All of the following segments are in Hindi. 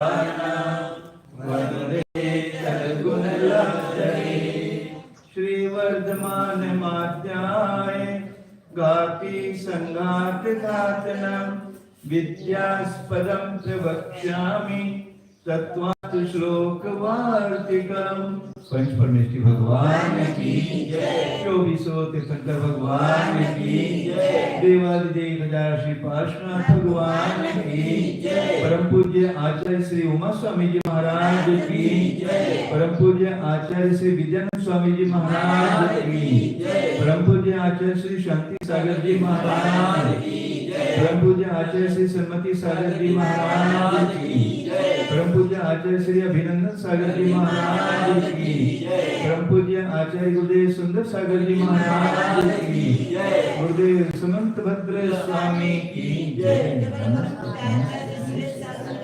वंदे सद्गुणलक्षणे श्रीवर्धमानमात्याय गापि संघातघातनं विद्यास्पदं प्रवक्ष्यामि तत्त्वात् श्लोकवार्तिकम्। पंच परमेष्टि भगवान की जय। 2400 तीर्थंकर भगवान की जय। देवादिदेव गजानन श्री पार्श्वनाथ भगवान की जय। परम पूज्य आचार्य श्री उमा स्वामी जी महाराज की जय। परम पूज्य आचार्य श्री विद्यानंद स्वामी जी महाराज की जय। परम पूज्य आचार्य श्री शांति सागर जी महाराज की जय। परम पूज्य आचार्य श्री सन्मति सागर जी महाराज की जय। परम पूज्य आचार्य श्री अभिनंदन सागर जी महाराज की जय। परम पूज्य आचार्य गुरुदेव सुंदर सागर जी महाराज की जय। गुरुदेव सुमंत भद्र स्वामी की जय।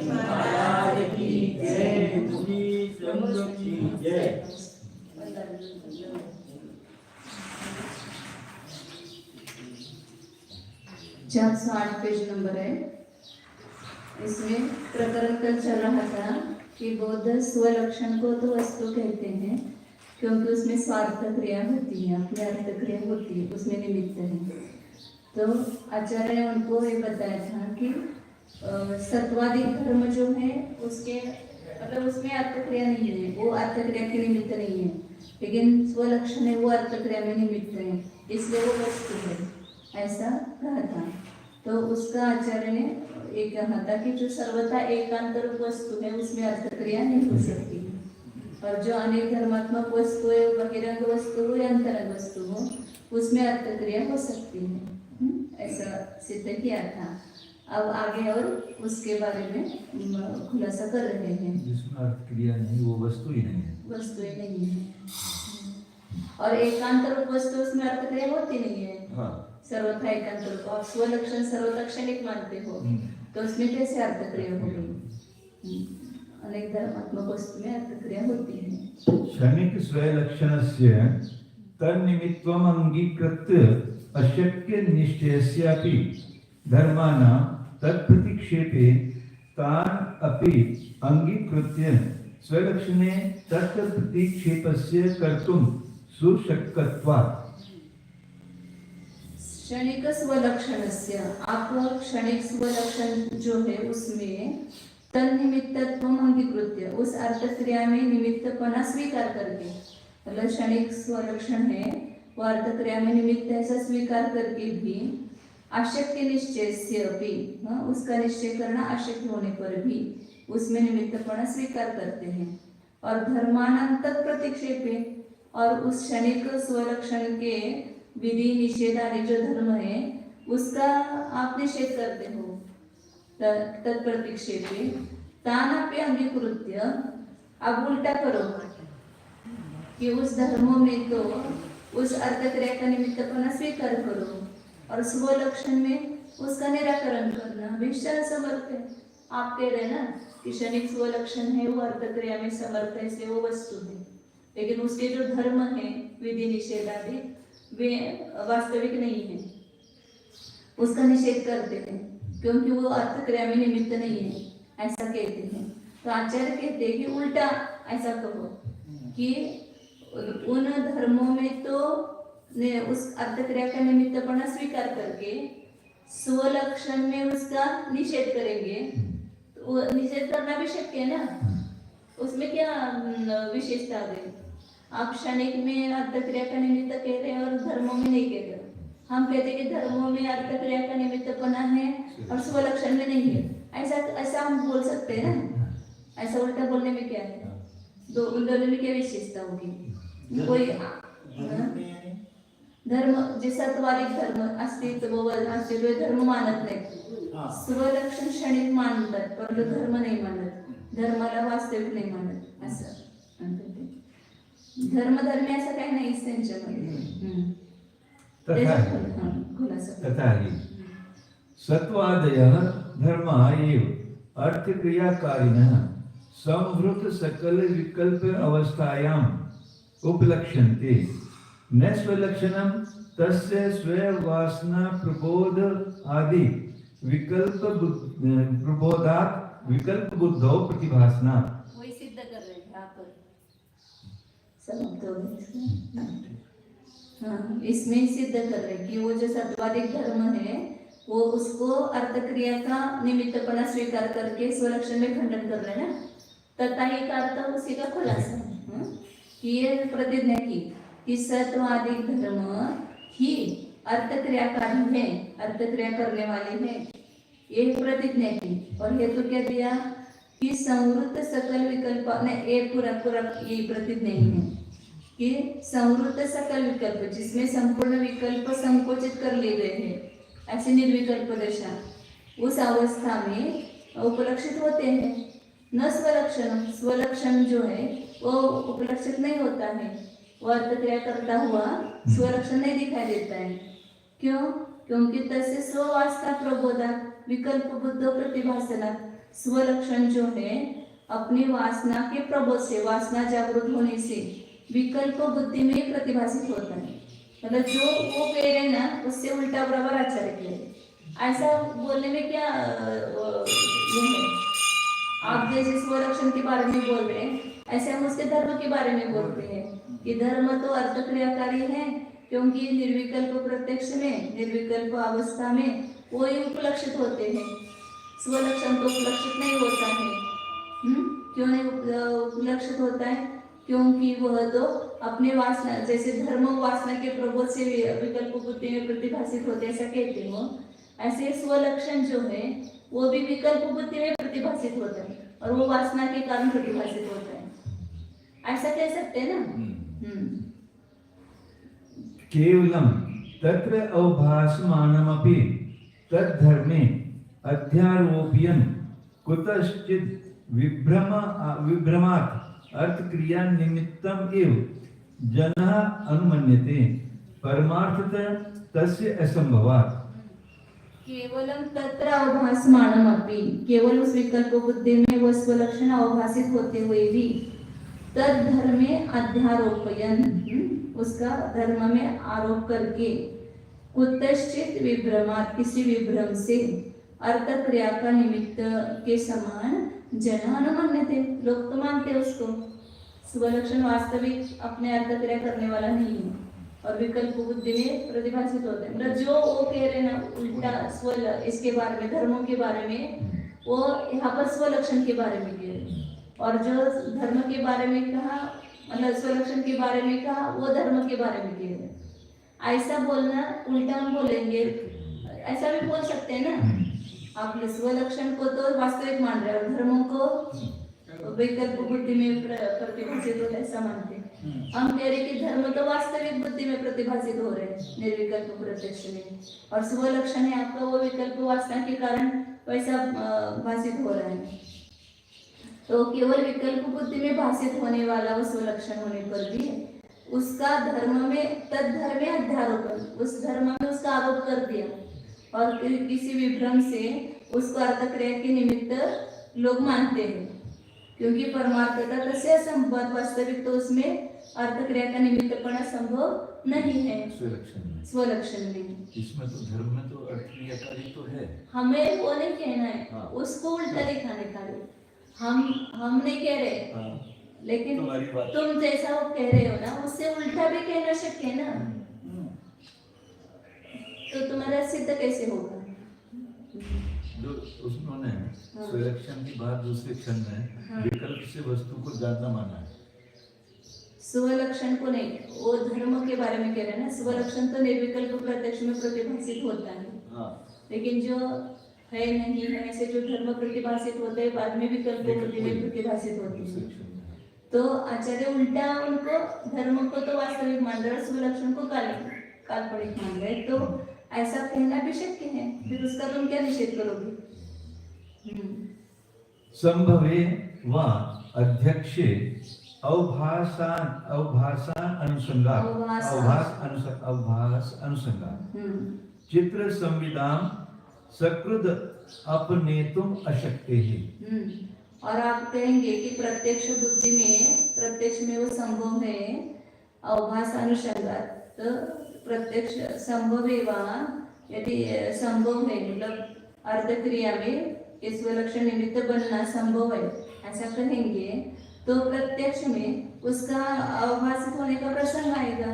महाराज की जय। श्री संत की जय। चार 8 पेज नंबर है। इसमें प्रकरण कल चल रहा था कि बौद्ध स्वलक्षण को तो वस्तु कहते हैं क्योंकि उसमें स्वार्थ क्रिया होती है, अपनी अर्थ क्रिया होती है, उसमें निमित्त है। तो आचार्य ने उनको ये बताया था कि सत्वादी धर्म जो है उसके मतलब उसमें अर्थ क्रिया नहीं है, वो अर्थ क्रिया के निमित्त नहीं है, लेकिन स्वलक्षण है वो अर्थ क्रिया में निमित्त है, इसलिए वो वस्तु है, ऐसा कहा था। तो उसका आचार्य ने एक कहा था कि जो सर्वथा एकांतर वस्तु है उसमें अर्थ क्रिया नहीं हो सकती, और जो अनेक धर्मात्मक वस्तु है, बहिरंग वस्तु हो या अंतरंग वस्तु हो, उसमें अर्थ क्रिया हो सकती है, ऐसा सिद्ध किया था। अब आगे और उसके बारे में खुलासा कर रहे हैं। जिसमें अर्थ क्रिया नहीं वो वस्तु ही नहीं है, वस्तु ही नहीं है। और एकांतर वस्तु उसमें अर्थ क्रिया होती नहीं है। हाँ। सर्वथा एकांतर को आप स्वलक्षण सर्वथा क्षणिक मानते हो, तो उसमें कैसे अर्थ क्रिया होगी? अनेक धर्मात्मक वस्तु में अर्थ क्रिया होती है। क्षणिक स्वलक्षणस्य तन्निमित्त्वम् अंगीकृत्य अशक्य निश्चयस्यापि धर्माणां तत्प्रतिक्षेपे तान् अपि अंगीकृत्य स्वलक्षणे तत्प्रतिक्षेपस्य कर्तुं सुशक्यत्वात्। क्षणिक स्वलक्षणस्य, आप क्षणिक स्वलक्षण जो है उसमें तन्निमित्तत्वम् अंगीकृत्य, उस अर्थ क्रिया में निमित्तपना स्वीकार करके, मतलब क्षणिक स्वलक्षण है वो अर्थ क्रिया में निमित्त ऐसा स्वीकार करके भी अशक्य निश्चय से भी, उसका निश्चय करना अशक्य होने पर भी उसमें निमित्तपना स्वीकार करते हैं। और धर्मानंत प्रतिक्षेपे, और उस क्षणिक स्वलक्षण के विधि निषेध आदि जो धर्म है उसका आप निषेध करते हो, तत्प्रतिक्षेपे तानपि अंगीकृत्य। अब उल्टा करो कि उस धर्मों में तो उस अर्थ क्रिया का निमित्तपना स्वीकार करो और स्वलक्षण में उसका निराकरण करना विषय समर्थ है। आप कह रहे ना कि क्षणिक स्वलक्षण है वो अर्थ क्रिया में समर्थ है, इसलिए वो वस्तु है, लेकिन उसके जो धर्म है विधि निषेध आदि वे वास्तविक नहीं है, उसका निषेध करते हैं क्योंकि वो अर्थ क्रिया में निमित्त नहीं है, ऐसा कहते हैं। तो आचार्य कहते हैं कि उल्टा ऐसा कहो कि उन धर्मों में तो उस अर्थ क्रिया का निमित्तपना स्वीकार करके स्वलक्षण में उसका निषेध करेंगे, तो निषेध करना भी शक्य है ना, उसमें क्या विशेषता है? आप क्षणिक में अर्थ क्रिया का निमित्त कह रहे हैं और धर्मों में नहीं कहते। हम कहते हैं कि धर्मों में अर्थ क्रिया का निमित्तपना है और स्वलक्षण में नहीं है, ऐसा हम बोल सकते हैं ना? ऐसा उल्टा बोलने में क्या है? उन दोनों में क्या विशेषता होगी? कोई धर्म जैसा सत्वादिक धर्म अस्तित्व धर्म मानत नाही, स्वलक्षण क्षणिक मानतात परंतु धर्म नाही मानत, धर्माला वास्तविक नाही मानत, असं धर्मधर्मी असं काही नाही त्यांच्यामध्ये। तथा ही सत्वादयः धर्मा एव अर्थक्रियाकारिणः संवृत सकल विकल्प अवस्थायाम् उपलक्ष्यन्ते, न स्वलक्षणं तस्य स्ववासना प्रबोध आदि विकल्प प्रबोधात् विकल्प बुद्धौ प्रतिभासना। वही सिद्ध कर रहे हैं यहाँ पर। समाप्त हो गया इसमें। हाँ, इसमें सिद्ध कर रहे हैं कि वो जो सत्वादिक धर्म है वो उसको अर्थ क्रिया का निमित्तपना स्वीकार करके स्वलक्षण में खंडन कर रहे हैं ना। तथा ही का अर्थ उसी का खुलासा है कि ये प्रतिज्ञा की कि सत्वादिक धर्म ही अर्थ क्रियाकारी है, अर्थ क्रिया करने वाले हैं, ये प्रतिज्ञा की। और हेतु क्या दिया कि संवृत्त सकल विकल्प ने एक पूरा ये प्रतिज्ञा ही है कि संवृत्त सकल विकल्प जिसमें संपूर्ण विकल्प संकोचित कर लिए गए हैं ऐसे निर्विकल्प दशा उस अवस्था में उपलक्षित होते हैं। न स्वलक्षण, स्वलक्षण जो है वो उपलक्षित नहीं होता है, वो अर्थ क्रिया करता हुआ स्वलक्षण नहीं दिखाई देता है। क्यों? क्योंकि तस्य स्ववास्ता प्रबोधा विकल्प बुद्धो प्रतिभासना। स्वलक्षण जो है अपनी वासना के प्रबोध से, वासना जागृत होने से विकल्प बुद्धि में प्रतिभाषित होता है। मतलब जो वो कह रहे हैं ना उससे उल्टा बराबर आचार्य कह रहे हैं। ऐसा बोलने में क्या ये है? आप जैसे स्वलक्षण के बारे में बोल रहे हैं ऐसे हम उसके धर्म के बारे में बोलते हैं कि धर्म तो अर्थ क्रियाकारी है, क्योंकि निर्विकल्प प्रत्यक्ष में, निर्विकल्प अवस्था में वो ही उपलक्षित होते हैं। स्वलक्षण तो उपलक्षित नहीं होता है। क्यों नहीं उपलक्षित होता है? क्योंकि वह तो अपने वासना, जैसे धर्म वासना के प्रबोध से विकल्प बुद्धि में प्रतिभाषित होते ऐसा कहते हो, ऐसे स्वलक्षण जो है वो भी विकल्प बुद्धि में प्रतिभाषित होता है और वो वासना के कारण प्रतिभाषित होता है, ऐसा कह सकते हैं ना। केवलम तत्र अवभासमानमपि तद्धर्मे अध्यारोप्यन् कुतश्चित् विभ्रमात् अर्थ क्रिया निमित्तम एव जनः अनुमन्यते परमार्थतः तस्य असंभवात्। केवलम तत्र अवभासमानमपि, केवल उस विकल्प बुद्धि में वो स्वलक्षण अवभासित होते हुए भी तद धर्मे अध्यारोपयन्, उसका धर्म में आरोप करके कुतश्चित विभ्रमात्, किसी विभ्रम से अर्थ क्रिया का निमित्त के समान जन अनुमन्यते, लोग तो मानते उसको। स्वलक्षण वास्तविक अपने अर्थ क्रिया करने वाला नहीं है और विकल्प बुद्धि में प्रतिभाषित होते हैं। मतलब जो वो कह रहे ना उल्टा स्व इसके बारे में, धर्मों के बारे में, वो यहाँ पर स्वलक्षण के बारे में कह रहे हैं, और जो धर्म के बारे में कहा, मतलब स्वलक्षण के बारे में कहा, वो धर्म के बारे में कह रहे हैं। ऐसा बोलना उल्टा हम बोलेंगे, ऐसा भी बोल सकते हैं ना। आप स्वलक्षण को तो वास्तविक मान रहे और धर्मों को विकल्प बुद्धि में प्रतिभाषित होता है ऐसा मानते हैं। हम कह रहे कि धर्म तो वास्तविक बुद्धि में प्रतिभाषित हो रहे हैं निर्विकल्प प्रत्यक्ष में, और स्वलक्षण है आपका वो विकल्प वासना के कारण वैसा भाषित हो रहा है। तो केवल विकल्प बुद्धि में भाषित होने वाला वो स्वलक्षण होने पर भी उसका धर्म में, तद धर्म अध्यारोपण, उस धर्म में उसका आरोप कर दिया और किसी विभ्रम से उसको अर्थ क्रिया के निमित्त लोग मानते हैं, क्योंकि परमार्थता तस्य असंभव, वास्तविक तो उसमें अर्थ क्रिया का निमित्तपना संभव नहीं है स्वलक्षण में। इसमें तो धर्म में तो अर्थ क्रियाकारी तो है, हमें वो नहीं कहना है। हाँ। उसको उल्टा दिखाने का हम नहीं कह रहे, लेकिन तुम जैसा वो कह रहे हो ना उससे उल्टा भी कहना शक्य है ना, तो तुम्हारा सिद्ध कैसे होगा? जो उन्होंने स्वलक्षण की बात दूसरे क्षण में विकल्प से वस्तु को जानना माना है। स्वलक्षण को नहीं, वो धर्म के बारे में कह रहे हैं ना। स्वलक्षण तो निर्विकल्प प्रत्यक्ष में प्रतिभाषित होता है, लेकिन जो है नहीं है ऐसे जो धर्म प्रतिभाषित होते हैं बाद में विकल्प बुद्धि में प्रतिभाषित होते हैं। तो आचार्य उल्टा उनको धर्म को तो वास्तविक मान रहे और स्वलक्षण को काल्पनिक मान रहे, तो ऐसा कहना भी शक्य है, फिर उसका तुम क्या निषेध करोगे? संभवे वा अध्यक्षे अवभास अनुसंगात चित्र संविदाम सकृद अपनेतुम अशक्य है। और आप कहेंगे कि प्रत्यक्ष बुद्धि में, प्रत्यक्ष में वो संभव है अवभास अनुसंगात, तो प्रत्यक्ष संभव है वहाँ, यदि संभव है मतलब अर्थ क्रिया में कि स्वलक्षण निमित्त बनना संभव है ऐसा कहेंगे तो प्रत्यक्ष में उसका अभासित होने का प्रसंग आएगा।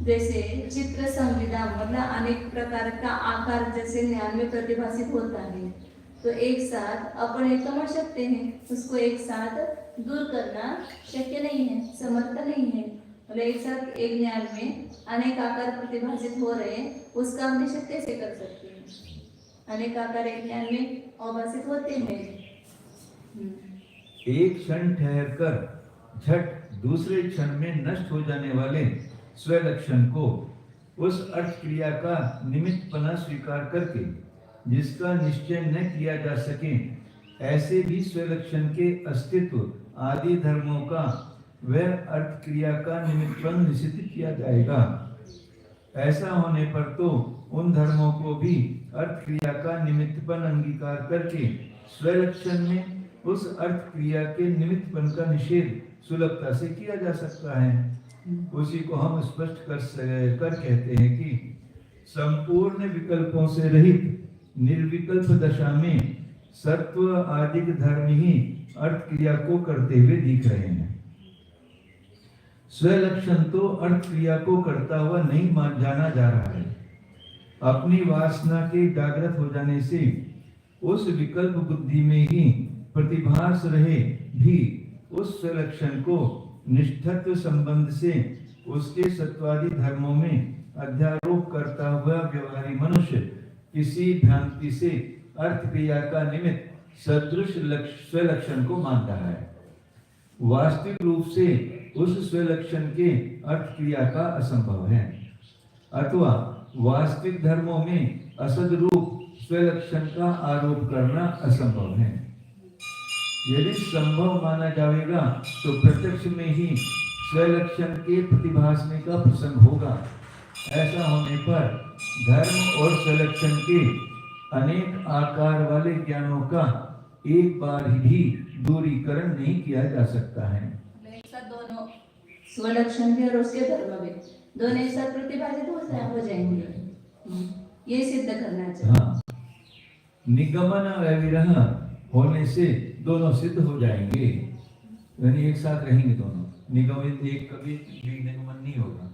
जैसे चित्र संविदा मतलब अनेक प्रकार का आकार जैसे ज्ञान में प्रतिभासित होता है, तो एक साथ अपन एक समझ सकते हैं, उसको एक साथ दूर करना शक्य नहीं है, समर्थ नहीं है। मतलब एक साथ एक ज्ञान में अनेक आकार प्रतिभासित हो रहे हैं, उसका हम निश्चय कैसे कर सकते हैं? अनेक आकार एक ज्ञान में अभासित होते हैं। एक क्षण ठहर कर झट दूसरे क्षण में नष्ट हो जाने वाले स्वलक्षण को उस अर्थ क्रिया का निमित्तपना स्वीकार करके जिसका निश्चय न किया जा सके, ऐसे भी स्वलक्षण के अस्तित्व आदि धर्मों का वह अर्थ क्रिया का निमित्तपन निश्चित किया जाएगा। ऐसा होने पर तो उन धर्मों को भी अर्थ क्रिया का निमित्तपन अंगीकार करके स्वलक्षण में उस अर्थ क्रिया के निमित्तपन का निषेध सुलभता से किया जा सकता है। उसी को हम स्पष्ट कर कहते हैं कि संपूर्ण विकल्पों से रहित निर्विकल्प दशा में सत्व आदि धर्म ही अर्थ क्रिया को करते हुए दिख रहे हैं। स्वलक्षण तो अर्थ क्रिया को करता हुआ नहीं जाना जा रहा है। अपनी वासना के जागृत हो जाने से उस विकल्प बुद्धि में ही प्रतिभास रहे भी उस स्वलक्षण को निष्ठत्व संबंध से उसके सत्वादि धर्मों में अध्यारोप करता हुआ व्यवहारी मनुष्य किसी भ्रांति से अर्थ क्रिया का निमित्त सदृश स्वलक्षण को मानता है। वास्तविक रूप से उस स्वलक्षण के अर्थ क्रिया का असंभव है, अथवा वास्तविक धर्मों में असद रूप स्वलक्षण का आरोप करना असंभव है। यदि संभव माना जाएगा तो प्रत्यक्ष में ही स्वलक्षण के प्रतिभासने का प्रसंग होगा। ऐसा होने पर धर्म और स्वलक्षण के अनेक आकार वाले ज्ञानों का एक बार भी दूरीकरण नहीं किया जा सकता है। दोनों स्वलक्षण भी और उसके धर्म भी दोनों एक साथ प्रतिभासित हो जाएंगे, ये सिद्ध करना चाहिए। हाँ, निगमन अविरह होने से दोनों सिद्ध हो जाएंगे, यानी एक साथ रहेंगे दोनों। निगमन एक कभी भी निगमन नहीं होगा।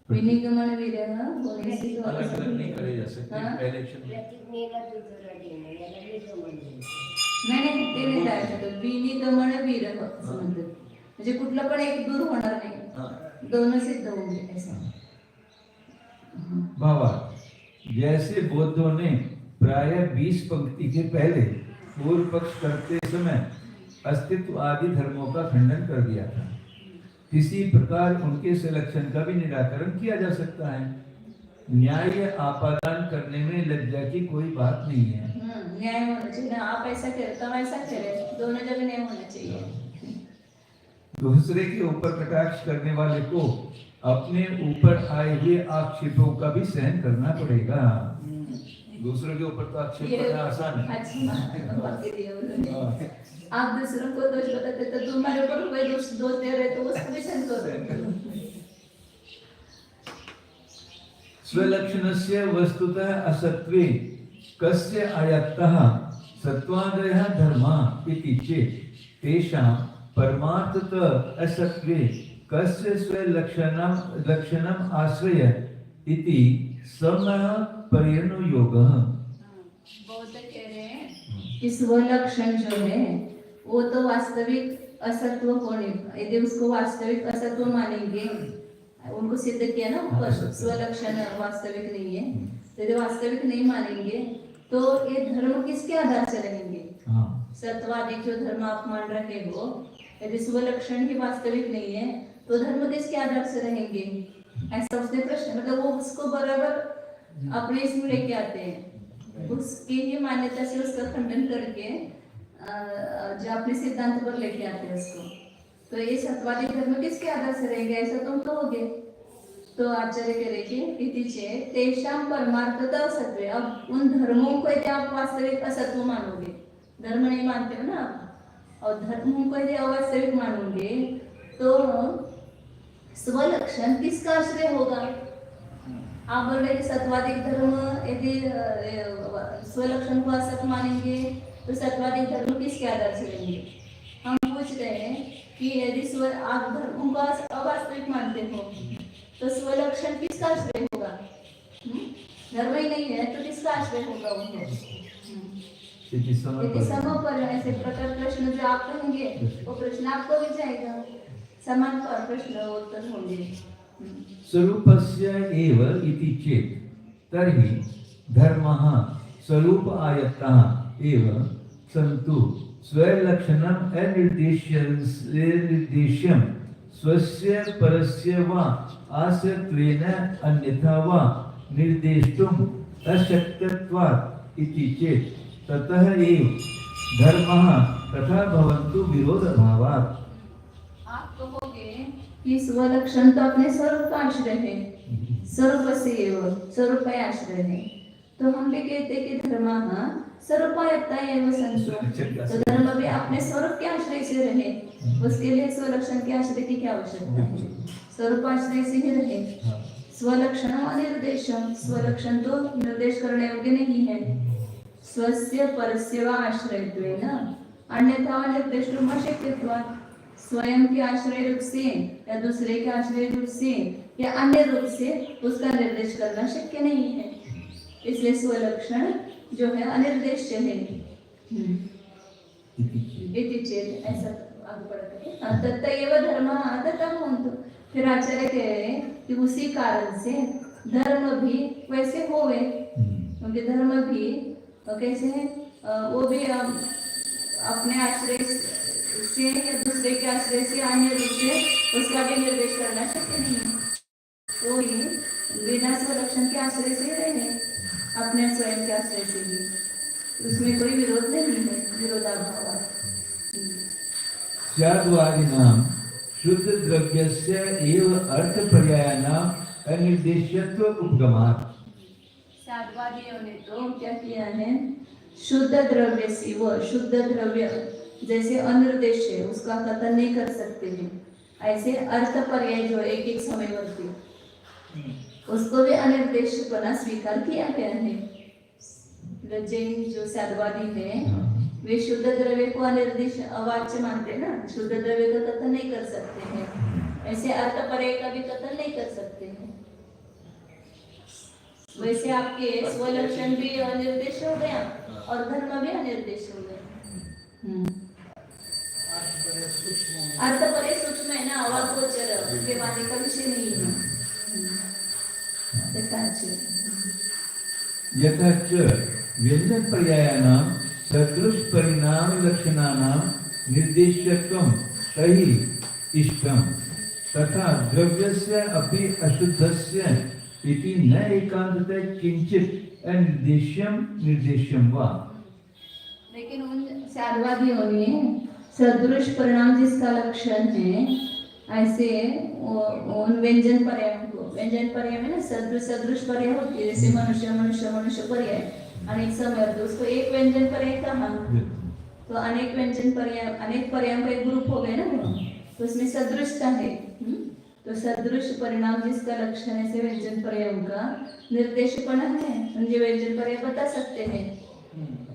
विनिगमन विरह होने से अलग अलग नहीं करे जा सकते। हाँ? पहले क्षण नाही ते नाही जायचं, विनिगमन विरह असं म्हणतात, म्हणजे कुठलं पण एक दूर होणार नाही, दोनों सिद्ध होंगे ऐसा। बाबा जैसे बौद्धों ने प्राय 20 पंक्ति के पहले पूर्व पक्ष करते समय अस्तित्व आदि धर्मों का खंडन कर दिया था, किसी प्रकार उनके स्वलक्षण का भी निराकरण किया जा सकता है। न्याय आपादान करने में लज्जा की कोई बात नहीं है। न्याय होना चाहिए ना, आप ऐसा करें तो ऐसा करें, दोनों जगह न्याय होना चाहिए। दूसरे के ऊपर कटाक्ष करने वाले को अपने ऊपर आए हुए आक्षेपों का भी सहन करना पड़ेगा। दूसरों के ऊपर तो आक्षेप करना आसान है। आप दूसरों को दोष बताते तो तुम्हारे ऊपर कोई दोष दे रहे तो उसको भी सहन करो। स्वलक्षणस्य वस्तुतः असत्वे कस्य आयत्तः सत्वादयः धर्मा इति चेत् तेषां परमार्थतः असत्वे कस्य स्वलक्षणम् आश्रय इति समः परिणयोगः। बौद्ध कह रहे हैं कि स्वलक्षण जो है वो तो वास्तविक असत्व होने, यदि उसको वास्तविक असत्व मानेंगे, उनको सिद्ध किया ना ऊपर, स्वलक्षण वास्तविक नहीं है, यदि वास्तविक नहीं मानेंगे तो ये धर्म किसके आधार से रहेंगे? सत्वादि जो धर्म आप मान रहे हो, यदि स्वलक्षण ही वास्तविक नहीं है तो धर्म किसके आधार से रहेंगे? ऐसा उसने प्रश्न, मतलब वो उसको बराबर अपने इसमें लेके आते हैं, उसकी ही मान्यता से उसका खंडन करके जो अपने सिद्धांत पर लेके आते हैं उसको। तो ये सत्वादी धर्म किसके आधार से रहेंगे? ऐसा तुम कहोगे। तो आचार्य कह रहे कि इतिचे तेषां परमार्थतः असत्वे। अब उन धर्मों को यदि आप वास्तविक असत्व मानोगे, धर्म नहीं मानते हो ना आप, और धर्मों को यदि अवास्तविक मानोगे तो स्वलक्षण किसका आश्रय होगा? आप बोल रहे हैं कि सत्वाधिक धर्म यदि स्वलक्षण को असत मानेंगे तो सत्वाधिक धर्म किसके आधार से लेंगे? हम पूछ रहे हैं कि यदि आप धर्मों को अवास्तविक मानते हो तो स्वलक्षण किसका आश्रय होगा? धर्म ही नहीं है तो किसका आश्रय होगा उनको? यदि समपर ऐसे प्रकार प्रश्न जो आप कहेंगे वो प्रश्न आपको भी जाएगा, समान पर प्रश्न उत्तर होंगे। स्वरूपस्य एव इति चेत् तर्हि धर्मः स्वरूप आयतः एव सन्तु स्वलक्षणम् अनिर्देश्यं स्वस्य परस्य वा आश्रयत्वेन अन्यथा वा निर्देष्टुम् अशक्यत्वात् इति चेत् ततः एव धर्मः तथा भवन्तु विरोधभावात्। आप कहोगे कि स्वलक्षण तो अपने स्वरूप का आश्रय है, स्वरूप से स्वरूप का आश्रय है, तो हम भी कहते कि धर्म स्वरूपायत्ता एव संतो, तो धर्म भी अपने स्वरूप के आश्रय से रहे, उसके लिए स्वलक्षण के आश्रय की क्या आवश्यकता है? स्वरूप आश्रय से ही रहे। स्वलक्षण अनिर्देशम, स्वलक्षण तो निर्देश करने योग्य नहीं है। स्वस्य परस्य वा आश्रयत्वेन अन्यथा निर्देष्टुम् अशक्यत्वात्, स्वयं के आश्रय रूप से या दूसरे के आश्रय रूप से या अन्य रूप से उसका निर्देश करना शक्य नहीं है, इसलिए स्वलक्षण जो है अनिर्देश्य है। इति चेत् ऐसा आगे बढ़ते हैं तत्तएव धर्मः तथा भवन्तु। फिर आचार्य कह रहे हैं कि उसी कारण से धर्म भी वैसे होवे, क्योंकि धर्म भी कैसे है, वो भी अपने आश्रय से या दूसरे के आश्रय से अन्य रूप से उसका भी निर्देश करना शक्य नहीं है, तो ही बिना स्वलक्षण के आश्रय से रहे, अपने स्वयं के आश्रय से भी, उसमें कोई विरोध नहीं है, विरोधाभाव। स्याद्वादिनां शुद्ध द्रव्यस्य एव अर्थपर्यायानाम् अनिर्देश्यत्व उपगमात्। साधवादियों ने तो क्या किया है, शुद्ध द्रव्य से वो शुद्ध द्रव्य जैसे अनिर्देश है उसका कथन नहीं कर सकते हैं, ऐसे अर्थ पर्याय जो एक एक समयवर्ती उसको भी अनिर्देश बना स्वीकार किया गया है। जैन जो साधवादी है वे शुद्ध द्रव्य को अनिर्देश अवाच्य मानते ना, शुद्ध द्रव्य का कथन नहीं कर सकते हैं, ऐसे अर्थ पर्याय का भी कथन नहीं कर सकते हैं। वैसे आपके स्वलक्षण भी अनिर्देश हो गया और धर्म भी अनिर्देश हो गया। अर्थ पर्याय सूक्ष्म है ना, अवाक गोचर के वाणी का विषय नहीं है। यथा च व्यंजन पर्यायानां सदृश परिणाम लक्षणानां निर्देश्यत्वं तैः इष्टं तथा द्रव्यस्य अपि अशुद्धस्य इति न एकान्ततया किंचित निर्देश्यं वा। लेकिन उन साधवादियों ने सदृश परिणाम जिसका लक्षण है ऐसे उन व्यंजन पर्याय को, व्यंजन पर्याय में ना सदृश पर्याय होती है, जैसे मनुष्य मनुष्य मनुष्य पर्याय अनेक समय, तो उसको एक व्यंजन पर्याय कहा, तो अनेक व्यंजन पर्याय अनेक पर्यायों का एक ग्रुप हो गया ना, तो उसमें सदृशता है। तो सदृश परिणाम जिसका लक्षण है व्यंजन पर्यायों का निर्देशपना है, उनके व्यंजन पर्याय बता सकते हैं,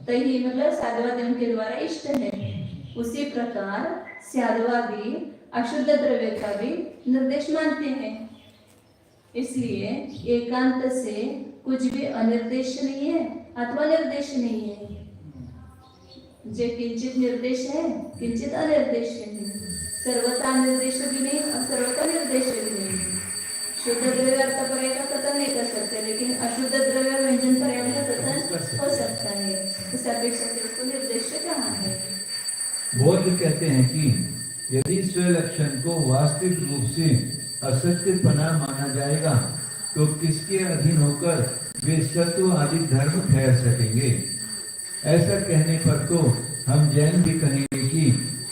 तही मतलब साधवादियों के द्वारा इष्ट है। उसी प्रकार साधवादी अशुद्ध द्रव्य का भी निर्देश मानते हैं, इसलिए एकांत से कुछ भी अनिर्देश नहीं है अथवा निर्देश नहीं है। जो किंचित निर्देश है किंचित अनिर्देश है, सर्वथा निर्देश भी नहीं और सर्वथा निर्देश भी नहीं। शुद्ध द्रव्य अर्थ पर्याय का कथन नहीं कर सकते, लेकिन अशुद्ध द्रव्य व्यंजन पर्याय का कथन हो सकता है, इस अपेक्षा से उसको निर्देश कहा है। बौद्ध कहते हैं कि यदि स्वलक्षण को वास्तविक रूप से असत्यपना माना जाएगा तो किसके अधीन होकर वे सत्व आदि धर्म ठहर सकेंगे। ऐसा कहने पर तो हम जैन भी कहेंगे कि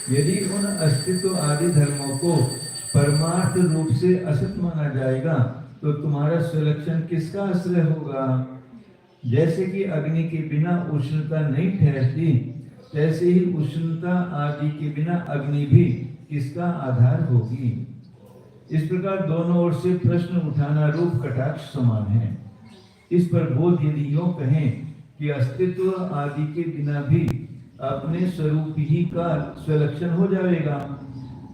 यदि उन अस्तित्व आदि धर्मों को परमार्थ रूप से असत माना जाएगा तो तुम्हारा स्वलक्षण किसका आश्रय होगा। जैसे कि अग्नि के बिना उष्णता नहीं ठहरती, तैसे ही उष्णता आदि के बिना अग्नि भी किसका आधार होगी। इस प्रकार दोनों ओर से प्रश्न उठाना रूप कटाक्ष समान है। इस पर बोध यदि यों कहें कि अस्तित्व आदि के बिना भी अपने स्वरूप ही का स्वलक्षण हो जाएगा,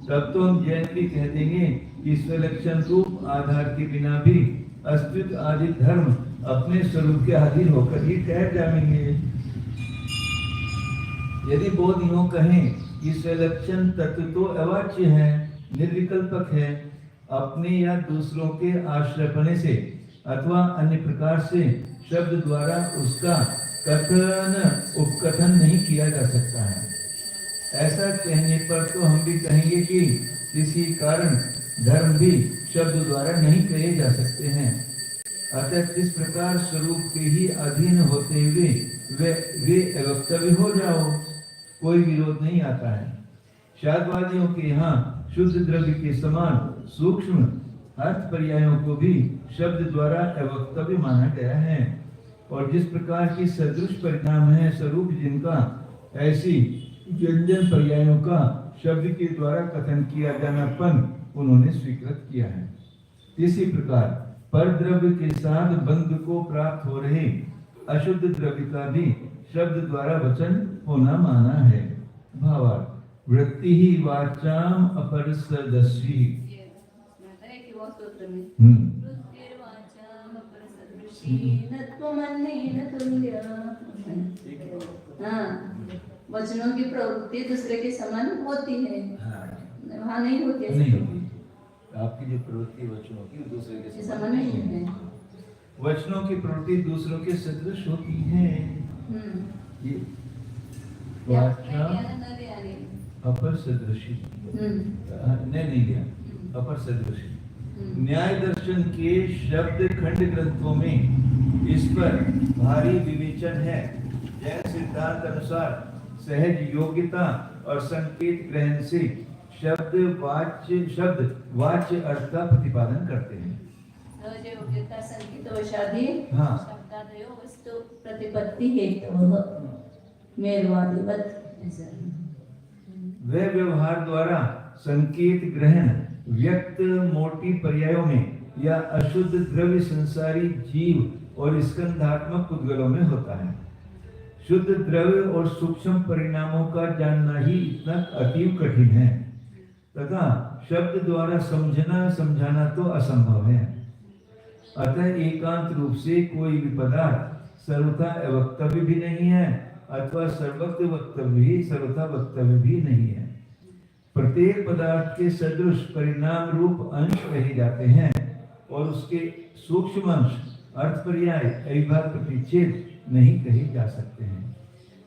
तब तो हम जैन भी कह देंगे कि स्वलक्षण रूप आधार के बिना भी अस्तित्व आदि धर्म अपने स्वरूप के अधीन होकर ही ठहर जाएंगे। यदि बोध यों कहें कि स्वलक्षण तत्व तो अवाच्य है, निर्विकल्पक है, अपने या दूसरों के आश्रयपने से अथवा अन्य प्रकार से शब्द द्वारा उसका कथन उपकथन नहीं किया जा सकता है, ऐसा कहने पर तो हम भी कहेंगे कि किसी कारण धर्म भी शब्द द्वारा नहीं कहे जा सकते हैं। अतः इस प्रकार स्वरूप के ही अधीन होते हुए वे अवक्तव्य हो जाओ, कोई विरोध नहीं आता है। शादवादियों के यहाँ शुद्ध द्रव्य के समान सूक्ष्म अर्थ पर्यायों को भी शब्द द्वारा अवक्तव्य माना गया है, और जिस प्रकार की सदृश परिणाम है स्वरूप जिनका, ऐसी व्यंजन पर्यायों का शब्द के द्वारा कथन किया जानापन उन्होंने स्वीकृत किया है। इसी प्रकार पर द्रव्य के साथ बंध को प्राप्त हो रहे अशुद्ध द्रव्य का भी शब्द द्वारा वचन होना माना है। भावार्थ वृत्ति ही वाचाम अपरसदस्वी। वचनों की प्रवृत्ति दूसरे के समान होती है, वहाँ नहीं होती है। नहीं होती, आपकी जो प्रवृत्ति वचनों की दूसरे के समान नहीं है। वचनों की प्रवृत्ति दूसरों के सदृश होती है। ये वाचा अपर सदृशी नहीं लिया, अपर सदृशी। न्याय दर्शन के शब्द खंड ग्रंथों में इस पर भारी विवेचन है। जैन सिद्धांत अनुसार सहज योग्यता और संकेत ग्रहण से शब्द वाच्य अर्थ का प्रतिपादन करते हैं। सहज योग्यता संकेत वशादि हाँ, शब्दादयो वस्तु प्रतिपत्ति हेतु मेलवादिवत। वे व्यवहार द्वारा संकेत ग्रहण व्यक्त मोटी पर्यायों में या अशुद्ध द्रव्य संसारी जीव और स्कंधात्मक पुद्गलों में होता है। शुद्ध द्रव्य और सूक्ष्म परिणामों का जानना ही इतना अतीव कठिन है तथा शब्द द्वारा समझाना तो असंभव है। अतः एकांत रूप से कोई भी पदार्थ सर्वथा अवक्तव्य भी नहीं है अथवा सर्वत्र वक्तव्य भी नहीं है। प्रत्येक पदार्थ के सदृश परिणाम रूप अंश कहे जाते हैं और उसके सूक्ष्म अंश अर्थ पर्याय अविभाज्य प्रतिच्छेद नहीं कहे जा सकते हैं।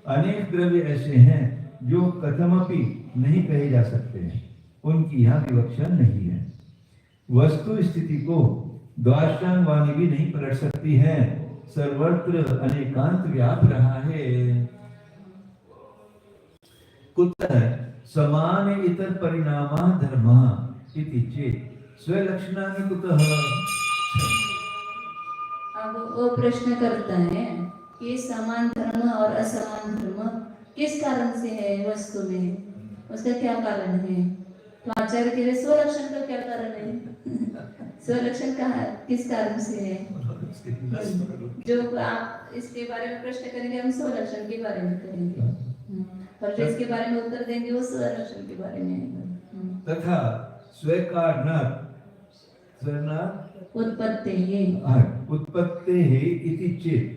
अनेक द्रव्य ऐसे हैं जो कथमपि नहीं कहे जा सकते हैं, उनकी यहाँ विवक्षा नहीं है। वस्तु स्थिति को द्वादशांग वाणी भी नहीं पलट सकती है, सर्वत्र अनेकांत व्याप रहा है। कुतः समान इतर परिणामा धर्मः इति चेत् स्वलक्षणानि कुतः। अब वो प्रश्न करता है कि समान धर्म और असमान धर्म किस कारण से है वस्तु में, उसका क्या कारण है। तो आचार्य के लिए स्वलक्षण का क्या कारण है? स्वलक्षण किस कारण से है? जो आप इसके बारे में प्रश्न करेंगे हम स्वलक्षण के बारे में करेंगे, और जो इसके बारे में उत्तर देंगे वो स्वलक्षण के बारे में। तथा स्वीकारणात् उत्पत्तेः इति चेत्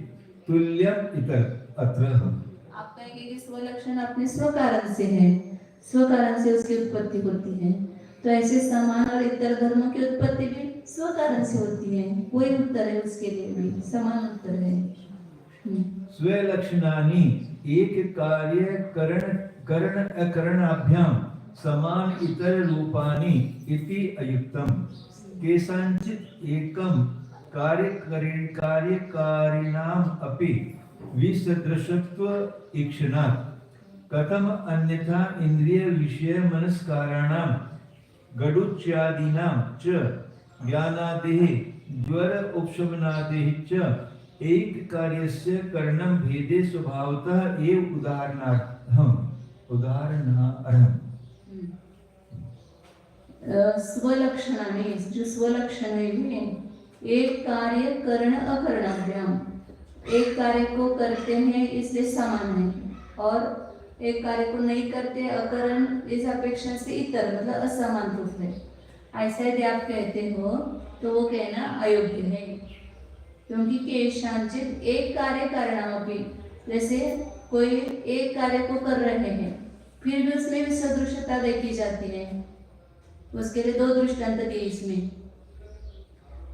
तुल्यम् इतर अत्र। आप कहेंगे कि स्वलक्षण अपने स्वकारण से है, स्वकारण से उसकी उत्पत्ति होती है, तो ऐसे समान और इतर धर्मों की उत्पत्ति भी स्वकारण से होती है। कोई उत्तर है उसके लिए भी समान उत्तर है। स्वलक्षणानि एक कार्य करण अकरणाभ्याम समान इतर रूपानि इति अयुक्तम। केषांचित् एकम कार्यकारिणाम अपि विसदृशत्व ईक्षणात् कथम अन्यथा इंद्रिय विषय मनस्काराणाम गडुच्यादीनां च ज्ञानादेः ज्वर उपशमनादेः च एक कार्यस्य करणं भेदे स्वभावतः एव उदाहरणार्थम। स्वलक्षणाने, जो स्वलक्षण है एक कार्य करण अकरणाभ्याम, एक कार्य को करते हैं इसलिए समान है, और एक कार्य को नहीं करते अकरण इस अपेक्षा से इतर मतलब असमान रूप है, ऐसा यदि आप कहते हो तो वो कहना अयोग्य है। क्योंकि केशांचित एक कार्य करणामपि, जैसे कोई एक कार्य को कर रहे हैं फिर भी उसमें भी सदृशता देखी जाती है, उसके लिए दो दृष्टांत दिए इसमें।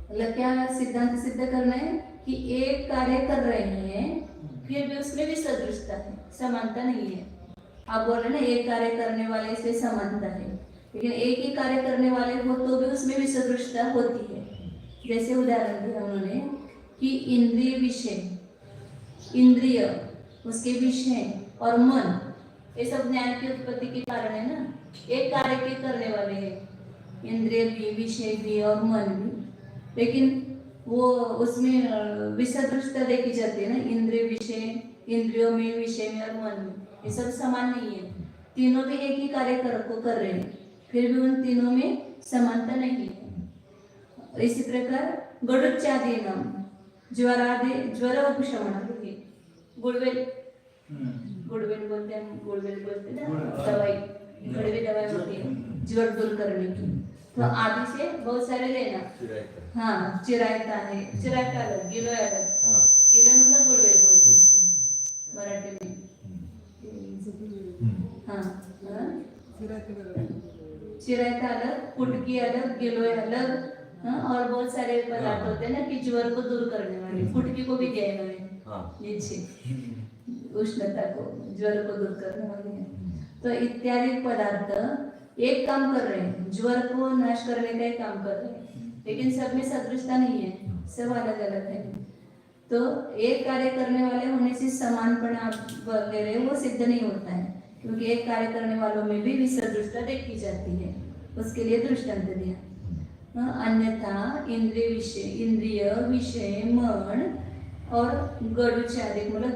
मतलब क्या सिद्धांत सिद्ध करना है कि एक कार्य कर रहे हैं फिर भी उसमें भी सदृशता है, समानता नहीं है। आप बोल रहे ना एक कार्य करने वाले से समानता है, लेकिन एक ही कार्य करने वाले हो तो भी उसमें भी सदृशता होती है। जैसे उदाहरण दिया उन्होंने कि इंद्रिय विषय, इंद्रिय उसके विषय और मन, ये सब ज्ञान की उत्पत्ति के कारण है ना, एक कार्य के करने वाले हैं, इंद्रिय भी विषय भी और मन भी, लेकिन वो उसमें विसदृशता देखी जाती है ना, इंद्रिय विषय, इंद्रियों में विषय में और मन में, ये सब समान नहीं है। तीनों भी एक ही कार्य कर रहे हैं फिर भी उन तीनों में समानता नहीं है। इसी प्रकार गडुच्चादि नाम ज्वरादि ज्वर उपशमनादि, गुड़वेल गुड़वेल बोलते हैं, गुड़वेल बोलते हैं ना दवाई, गड़वे दवाई होती है ज्वर दूर करने की, तो आदि से बहुत सारे लेना। हाँ चिरायता है, चिरायता अलग, गिलो अलग, गिलो मतलब गुड़वेल बोलते हैं मराठी में। हाँ चिरायता अलग, कुटकी अलग, गिलोय अलग, हाँ और बहुत सारे पदार्थ होते हैं ना कि ज्वर को दूर करने वाले, कुटकी को भी दिया है नीचे, उष्णता को ज्वर को दूर करने वाले हैं। तो इत्यादि पदार्थ एक काम कर रहे हैं, ज्वर को नाश करने का एक काम कर रहे हैं, लेकिन सब में सदृशता नहीं है, सब अलग अलग है। तो एक कार्य करने वाले होने से समानपना वगैरह वो सिद्ध नहीं होता है, क्योंकि एक कार्य करने वालों में भी विसदृशता देखी जाती है, उसके लिए दृष्टांत दिया। अन्यथा इंद्रिय विषय मन और गडुचादिक मतलब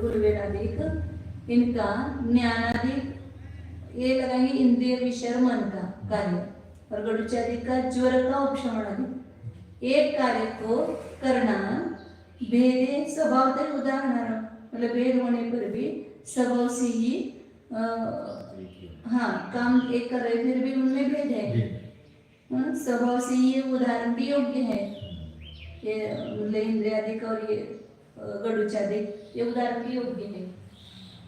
गुरुवेदादिक, इनका ज्ञानादिक ये लगाएंगे इंद्रिय विषय मन का कार्य, और गडुचादिक का ज्वर का उपशमन आदि। एक कार्य को करना भेदे स्वभाव तक उदाहरण, मतलब भेद होने पर भी स्वभाव से ही हाँ काम एक कर रहे फिर भी उनमें भेद है, स्वभाव से ये उदाहरण भी योग्य है, ये इंद्रियादिक और ये गडुचादिक ये उदाहरण भी योग्य है।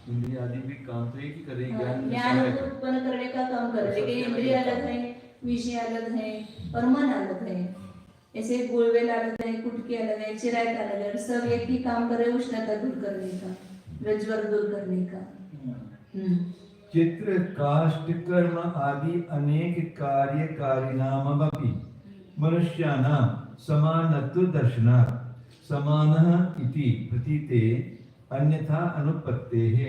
इंद्रिय आदि भी काम तो एक ही करेगी, ज्ञान को उत्पन्न करने का काम कर रहे, लेकिन इंद्रिय अलग है, विषय अलग है और मन अलग है। ऐसे गुड़वेल अलग है, कुटकी अलग है, चिरायत अलग है, सब एक ही काम कर रहे, उष्णता दूर करने का, ज्वर दूर करने का। चित्र काष्ठ कर्म आदि अनेक कार्यकारिणामपि मनुष्याणां समानत्व दर्शनात् समानः इति प्रतीते अन्यथा अनुपत्तेः।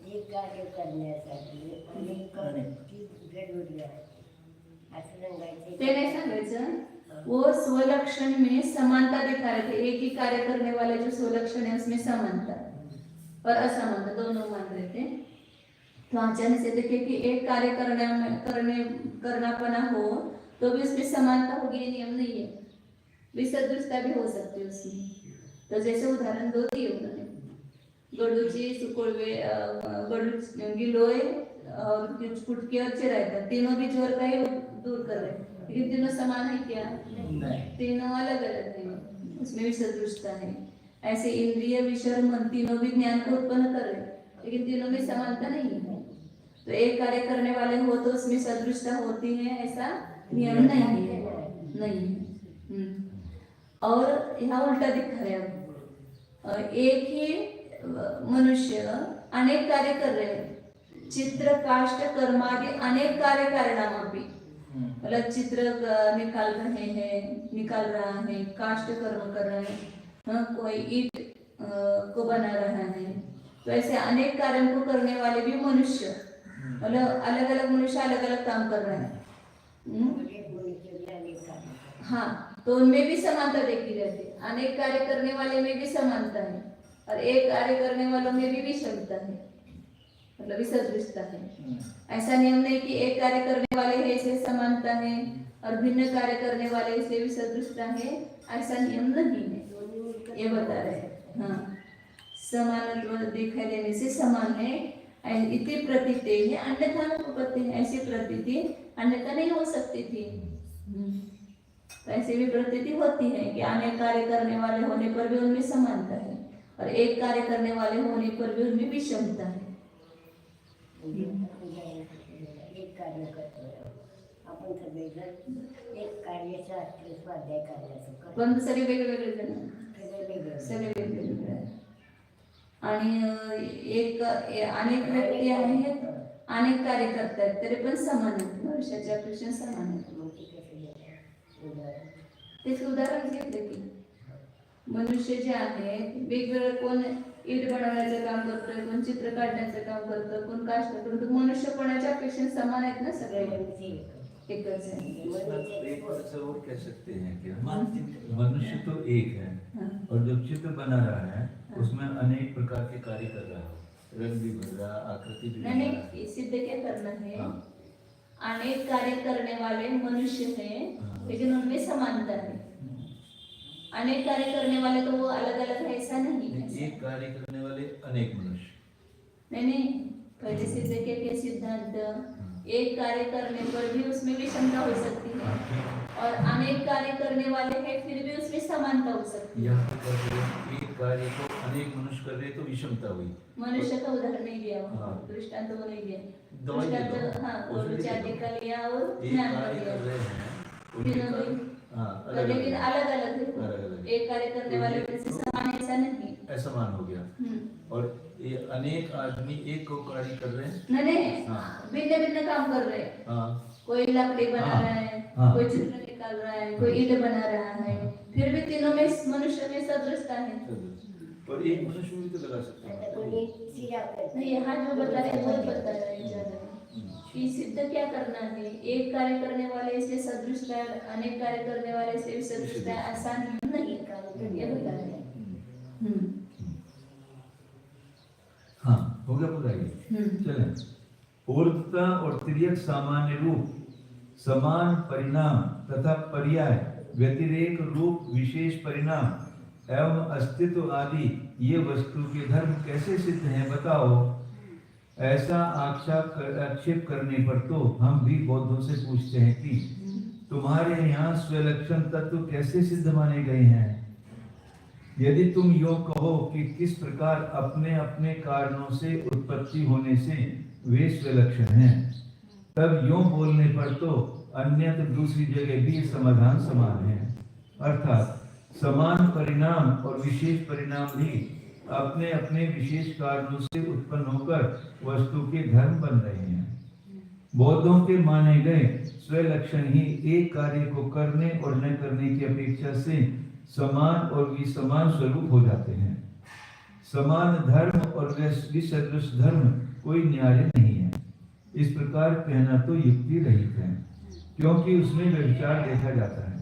एक कार्य करण्यासाठी अनेक जरूरी आहे असं सांगायचं। ते नाही सांगायचं, वो स्वलक्षण में समानता दिखा रहे थे, एक ही कार्य करने वाले जो स्वलक्षण है उसमें समानता और असमानता दोनों मान रहे थे। तो अचानक से देखे कि एक कार्य करनापना हो तो भी उसमें समानता होगी, नियम नहीं है, विसदृशता भी हो सकती है उसमें। तो जैसे उदाहरण दो दिए उन्होंने, गडूची सुकुड़वे गिलोय और कुटकी और चिरायता, तीनों भी ज्वर का ही दूर कर रहे हैं, लेकिन तीनों समान है क्या? तीनों अलग अलग है, उसमें भी सदृशता है। ऐसे इंद्रिय विषय मन तीनों भी ज्ञान को उत्पन्न कर रहे हैं, लेकिन तीनों में समानता नहीं है। तो एक कार्य करने वाले हो तो उसमें सदृशता होती है, ऐसा नियम नहीं है, नहीं है। और यहाँ उल्टा दिखा रहे हैं, एक ही मनुष्य अनेक कार्य कर रहे हैं, चित्र काष्ठ कर्मादि अनेक कार्य कारणामपि, मतलब चित्र निकाल रहा है, काष्ठ कर्म कर रहा है, कोई ईट को बना रहा है, तो ऐसे अनेक कार्यों को करने वाले भी मनुष्य, मतलब अलग अलग मनुष्य अलग अलग काम कर रहे हैं। हाँ, तो उनमें भी समानता देखी जाती है, अनेक कार्य करने वाले में भी समानता है और एक कार्य करने वालों में भी विषमता है। मतलब विसदृशता है। ऐसा नियम नहीं कि एक कार्य करने वाले है इसलिए समानता है और भिन्न कार्य करने वाले इसलिए विसदृशता है, ऐसा नियम नहीं है, ये बता रहे हैं। हाँ, समानत्व दिखाई देने से समान है इति प्रतीति है, अन्यथा अनुपपत्ति है, ऐसी प्रतीति अन्यथा नहीं हो सकती थी। तो ऐसी भी प्रतीति होती है कि अनेक कार्य करने वाले होने पर भी उनमें समानता है और एक कार्य करने वाले होने पर भी उनमें विषमता है। एक कार्य करतो आपण सगळेजण एक कार्याचा स्वाध्याय करण्याचं पण सगळे वेगवेगळे जण, वेगवेगळं सगळे वेगवेगळे आहे. आणि एक अनेक व्यक्ती आहेत, अनेक कार्य करतात तरी पण समान आहेत, मनुष्याच्या अपेक्षा समान आहेत. मग ते कसं घेणार तेच उदाहरण घेतलं की मनुष्य जे आहेत वेगवेगळं, कोण ईट बनवण्याचं काम करतोय, कोण चित्र काढण्याचं काम करतं, कोण काष्ट करतो. मनुष्यपणाच्या अपेक्षा समान आहेत ना सगळे, एकच आहे. एक और से और कह सकते हैं कि मनुष्य तो एक है और जो चित्र बना रहा है उसमें अनेक प्रकार के कार्य कर रहा है, रंग भी भर रहा, आकृति भी बना रहा है। नहीं, सिद्ध क्या करना है, हाँ। अनेक कार्य करने वाले मनुष्य हैं लेकिन उनमें समानता है। अनेक कार्य करने वाले तो वो अलग अलग है, ऐसा नहीं है। एक कार्य करने वाले अनेक मनुष्य नहीं, पहले सिद्ध के सिद्धांत एक कार्य करने पर भी उसमें विषमता हो सकती है और अनेक कार्य करने वाले हैं फिर भी उसमें समानता हो सकती है। यहाँ पर एक कार्य को अनेक मनुष्य कर रहे तो विषमता हुई। मनुष्य का उदाहरण नहीं दिया, हाँ। दृष्टांत वो नहीं दिया, दवाई दे दो। दृष्टांत हाँ वो औषधि दे विचार दो। का लिया और एक ज्ञान का कार्य लिया, कर रहे हैं तीनों भी लेकिन अलग अलग है। अलग-अलग। एक कार्य करने वाले में से समान ऐसा नहीं। असमान हो गया। और ये अनेक आदमी एक को कार्य कर रहे हैं। नहीं, हाँ। भिन्न भिन्न काम कर रहे हैं। हाँ। कोई लकड़ी बना हाँ। रहा है, हाँ। कोई चित्र निकाल रहा है, कोई ईंट बना रहा है, फिर भी तीनों में मनुष्य में सदृशता है। और एक मनुष्य में भी तो लगा सकते आता हैं। कोणी शिरा करतं. नहीं, यहाँ जो बता रहे हैं वो बता रहे हैं ज़्यादा। कि सिद्ध क्या करना है, एक कार्य करने वाले इसलिए सदृशता है, अनेक कार्य करने वाले इसलिए सदृशता है, ऐसा नहीं, ये बता रहे हैं। हाँ, हो गया पूरा ये। चलें। ऊर्ध्वता और तिर्यक सामान्य रूप, समान परिणाम तथा पर्याय, व्यतिरेक रूप, विशेष परिणाम एवं अस्तित्व आदि ये वस्तु के धर्म कैसे सिद्ध हैं बताओ। ऐसा आक्षेप करने पर तो हम भी बौद्धों से पूछते हैं कि तुम्हारे यहाँ स्वलक्षण तत्व कैसे सिद्ध माने गए हैं। यदि तुम यो कहो कि किस प्रकार अपने अपने कारणों से उत्पत्ति होने से वे स्वलक्षण हैं, तब यो बोलने पर तो अन्यत्र दूसरी जगह भी समाधान समान है, अर्थात समान परिणाम और विशेष परिणाम भी अपने अपने विशेष कारणों से उत्पन्न होकर वस्तु के धर्म बन रहे हैं। बौद्धों के माने गए स्वलक्षण ही एक कार्य को करने और न करने की अपेक्षा से समान और विसमान स्वरूप हो जाते हैं। समान धर्म और विसदृश धर्म कोई न्याय नहीं है। इस प्रकार कहना तो युक्ति रहित है, क्योंकि उसमें व्यभिचार देखा जाता है।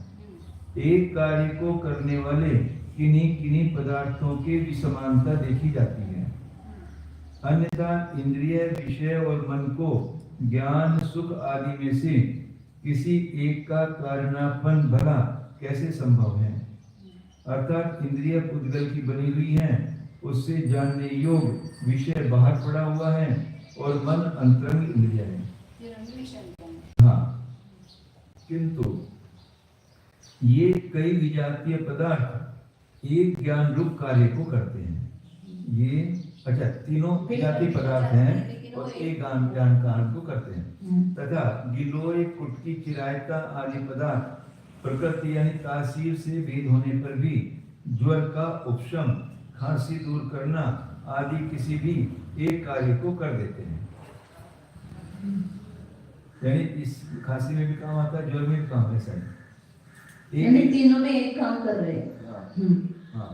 एक कार्य को करने वाले किन्हीं किन्हीं पदार्थों की विसमानता देखी जाती है, अन्यथा इंद्रिय, विषय और मन को ज्ञान, सुख आदि में से किसी एक का कारणापन भला कैसे संभव है। अर्थात इंद्रिय पुद्गल की बनी हुई है, उससे जानने योग्य विषय बाहर पड़ा हुआ है और मन अंतरंग इंद्रिय है। हाँ, किंतु ये कई विजातीय पदार्थ एक ज्ञान रूप कार्य को करते हैं। ये अच्छा, तीनों विजातीय पदार्थ हैं और एक ज्ञान कार्य को करते हैं। तथा गिलोय, कुटकी, चिरायता आदि पदार्थ प्रकृति यानी तासीर से भेद होने पर भी ज्वर का उपशम, खांसी दूर करना आदि किसी भी एक कार्य को कर देते हैं। यानी इस खांसी में भी काम आता है, ज्वर में भी काम है सर। यानी तीनों में एक काम कर रहे हैं। हाँ।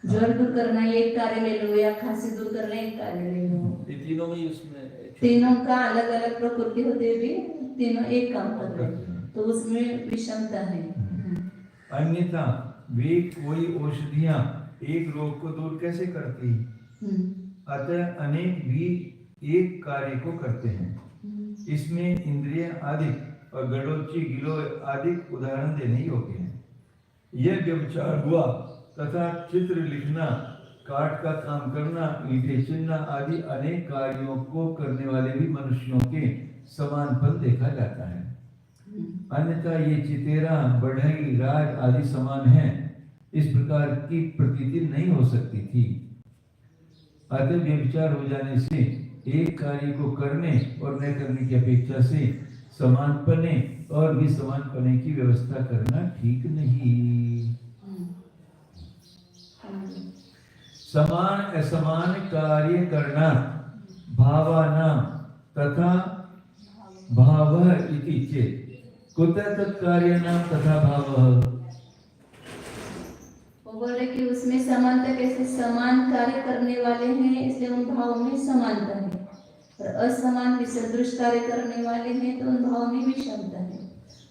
ज्वर दूर करना एक कार्य ले लो या खांसी दूर करना एक कार्य ले लो। ये तीनों में उसमें तीनों का अलग अलग प्रकृति होते हुए तीनों एक काम कर रहे हैं, तो उसमें विषमता है। अन्यथा वे कोई औषधियां एक रोग को दूर कैसे करती। अतः अनेक भी एक कार्य को करते हैं। इसमें इंद्रिय आदि और गडोची गिलो आदि उदाहरण देने योग्य हैं। यह व्यभिचार हुआ तथा चित्र लिखना, काठ का काम करना, ईंटें चुनना आदि अनेक कार्यों को करने वाले भी मनुष्यों के समानपन देखा जाता है। अन्यथा ये चितेरा, बढ़ई, राज आदि समान हैं, इस प्रकार की प्रतीति नहीं हो सकती थी। अतः व्यभिचार हो जाने से एक कार्य को करने और न करने की अपेक्षा से समानपने और विसमानपने की व्यवस्था करना ठीक नहीं। समान असमान कार्य करना भावानां तथा भावः इति चेत् कुतः तत्कार्याणां तथा भावः। वो बोल रहे कि उसमें समानता कैसे, समान कार्य करने वाले हैं इसलिए उन भाव में समानता है, और असमान विसदृश कार्य करने वाले हैं तो उन भाव में विषमता है।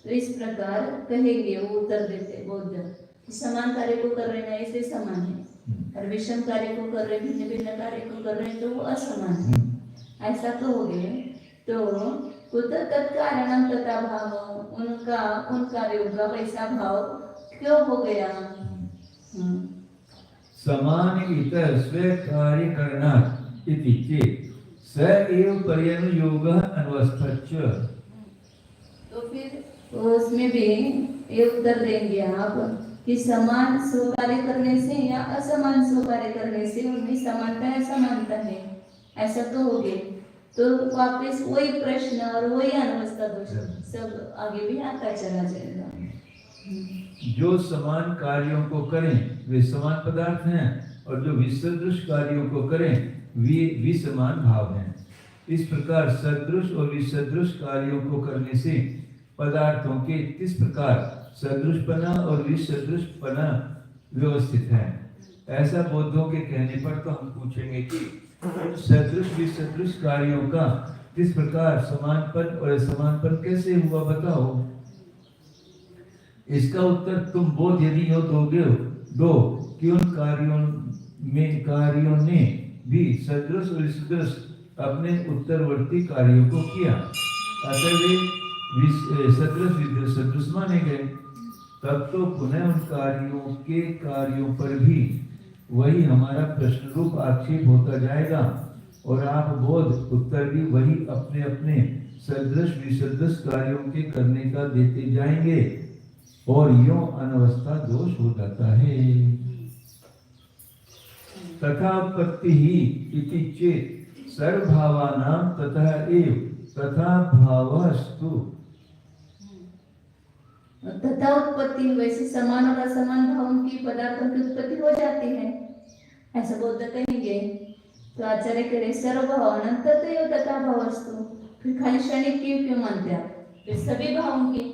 तो इस प्रकार कहेंगे, वो उत्तर देते बौद्ध, समान कार्य को कर रहे हैं इसलिए समान है, और विषम कार्य को कर रहे, भिन्न भिन्न कार्य को कर रहे हैं तो वो असमान है। ऐसा कहोगे तो कुतः तत्कारणं तथा भाव, उनका उन कार्यों का वैसा भाव क्यों हो गया। समान इतर स्व कार्य करना इति चेत् स एव पर्यनुयोगः अनवस्थश्च। तो फिर उसमें भी ये उत्तर देंगे आप कि समान स्व कार्य करने से या असमान स्व कार्य करने से उनमें समानता है, असमानता है, ऐसा कहोगे तो वापस वही प्रश्न और वही अनवस्था दोष सब आगे भी आता चला जाएगा। जो समान कार्यों को करें वे समान पदार्थ हैं, और जो विसदृश कार्यों को करें वे विसमान भाव हैं। इस प्रकार सदृश और विसदृश कार्यों को करने से पदार्थों के किस प्रकार सदृशपना और विसदृशपना व्यवस्थित है। ऐसा बौद्धों के कहने पर तो हम पूछेंगे कि सदृश विसदृश कार्यों का किस प्रकार समानपन और असमानपन कैसे हुआ, बताओ। इसका उत्तर तुम बोध यदि यो दोगे दो कि उन कार्यों ने भी सदृश और विसदृश अपने उत्तरवर्ती कार्यों को किया, अतः वे सदृश विसदृश सदृश माने गए। तब तो पुनः उन कार्यों पर भी वही हमारा प्रश्न रूप आक्षेप होता जाएगा, और आप बोध उत्तर भी वही अपने अपने सदृश विसदृश कार्यों के करने का देते जाएंगे, और यूं अनवस्था दोष हो जाता है। तथा उत्पत्ति ही इति चेत् सर्वभावानां तथा एव तथा भावस्तु। तथा उत्पत्ति वैसे समान और असमान भावों की पदार्थों की उत्पत्ति हो जाती है, ऐसा बौद्ध कहेंगे। तो आचार्य कह रहे सर्वभावानां तथैव तथा भावस्तु, फिर खाली क्षणिक क्यों मानते आप, फिर सभी भावों की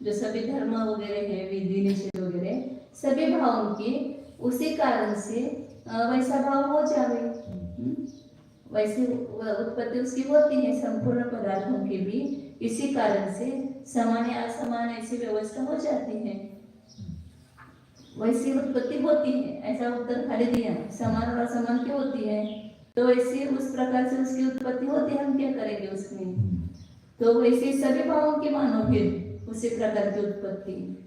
जो सभी धर्म वगैरह है, विधि निषेध वगैरह सभी भावों की उसी कारण से वैसा भाव हो जावे, वैसे उत्पत्ति उसकी होती है संपूर्ण पदार्थों की भी इसी कारण से समान या असमान ऐसी व्यवस्था हो जाती है, वैसी उत्पत्ति होती है। ऐसा उत्तर खाली दिया, समान और असमान क्यों होती है, तो वैसे उस प्रकार से उसकी उत्पत्ति होती है, हम क्या करेंगे उसमें। तो वैसे सभी भावों की मानो फिर उसी प्रकार की उत्पत्ति।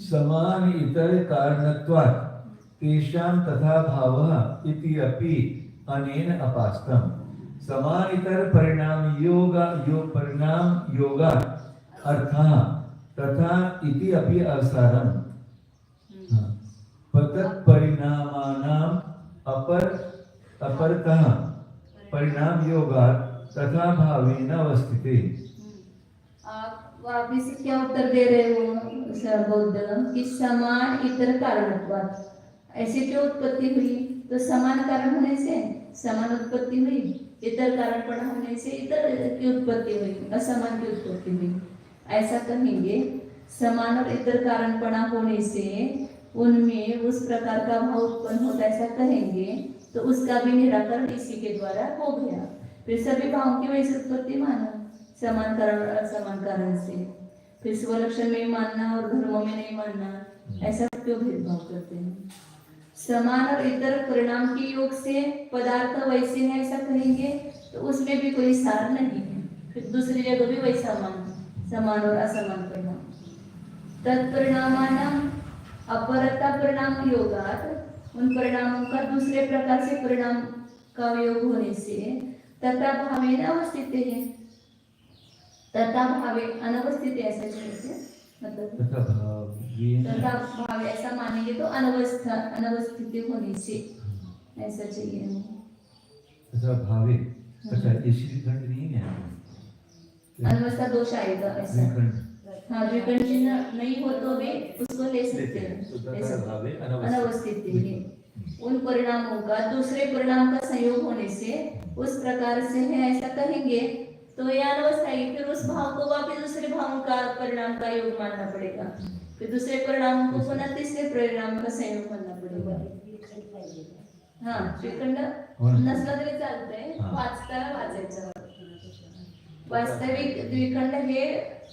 समान इतर कारणत्वात् तेषां तथा भावः इति अपि अनेन अपास्तम्। समान इतर परिणाम योगा अर्थः तथा इति अपि अवसारम्। तत् परिणामानाम् अपरतः परिणाम योगात् तथा भावेन अवस्थिते। आप इसे क्या उत्तर दे रहे हो बौद्ध कि समान इतर कारणत्वात्, ऐसे क्यों उत्पत्ति हुई, तो समान कारण होने से समान उत्पत्ति हुई, इतर कारणपण होने से इतर की उत्पत्ति हुई, असमान की उत्पत्ति हुई, ऐसा कहेंगे। समान और इतर कारणपणा होने से उनमें उस प्रकार का भाव उत्पन्न होता, ऐसा कहेंगे तो उसका भी निराकरण इसी के द्वारा हो गया। फिर सभी भावों की वैसी उत्पत्ति माना, समान कारण और असमान कारण से, फिर स्वलक्षण में मानना और धर्मों में नहीं मानना, ऐसा क्यों भेदभाव करते हैं। समान और इतर परिणाम के योग से पदार्थ वैसे हैं ऐसा कहेंगे तो उसमें भी कोई सार नहीं है। फिर दूसरी जगह भी वही समान और असमान परिणाम। तत्परिणामानाम अपरता परिणाम योगात, उन परिणामों का दूसरे प्रकार से परिणाम का योग होने से तथा भावे अवस्थित है। तथा भावे अनवस्थित ऐसा चाहिए, मतलब तथा भावे ऐसा मानेंगे तो अनवस्थित होने से ऐसा चाहिए। तथा भावे, अच्छा ये श्रीखंड नहीं है, अनवस्था दोष आएगा ऐसा। हाँ, द्विखंड चिन्ह नहीं हो तो भी उसको ले सकते हैं। अनवस्थित है, उन परिणामों का दूसरे परिणाम का संयोग होने से उस प्रकार से है ऐसा कहेंगे तो यह अनवस्था है। फिर उस भाव को वापिस दूसरे भावों का परिणाम का योग मानना पड़ेगा, फिर दूसरे परिणामों को पुनः तीसरे परिणाम का संयोग मानना पड़ेगा। हाँ, श्रीखंड नसला तरी चालतंय, वाचताना वाचायचं। वास्तविक द्विखंड हे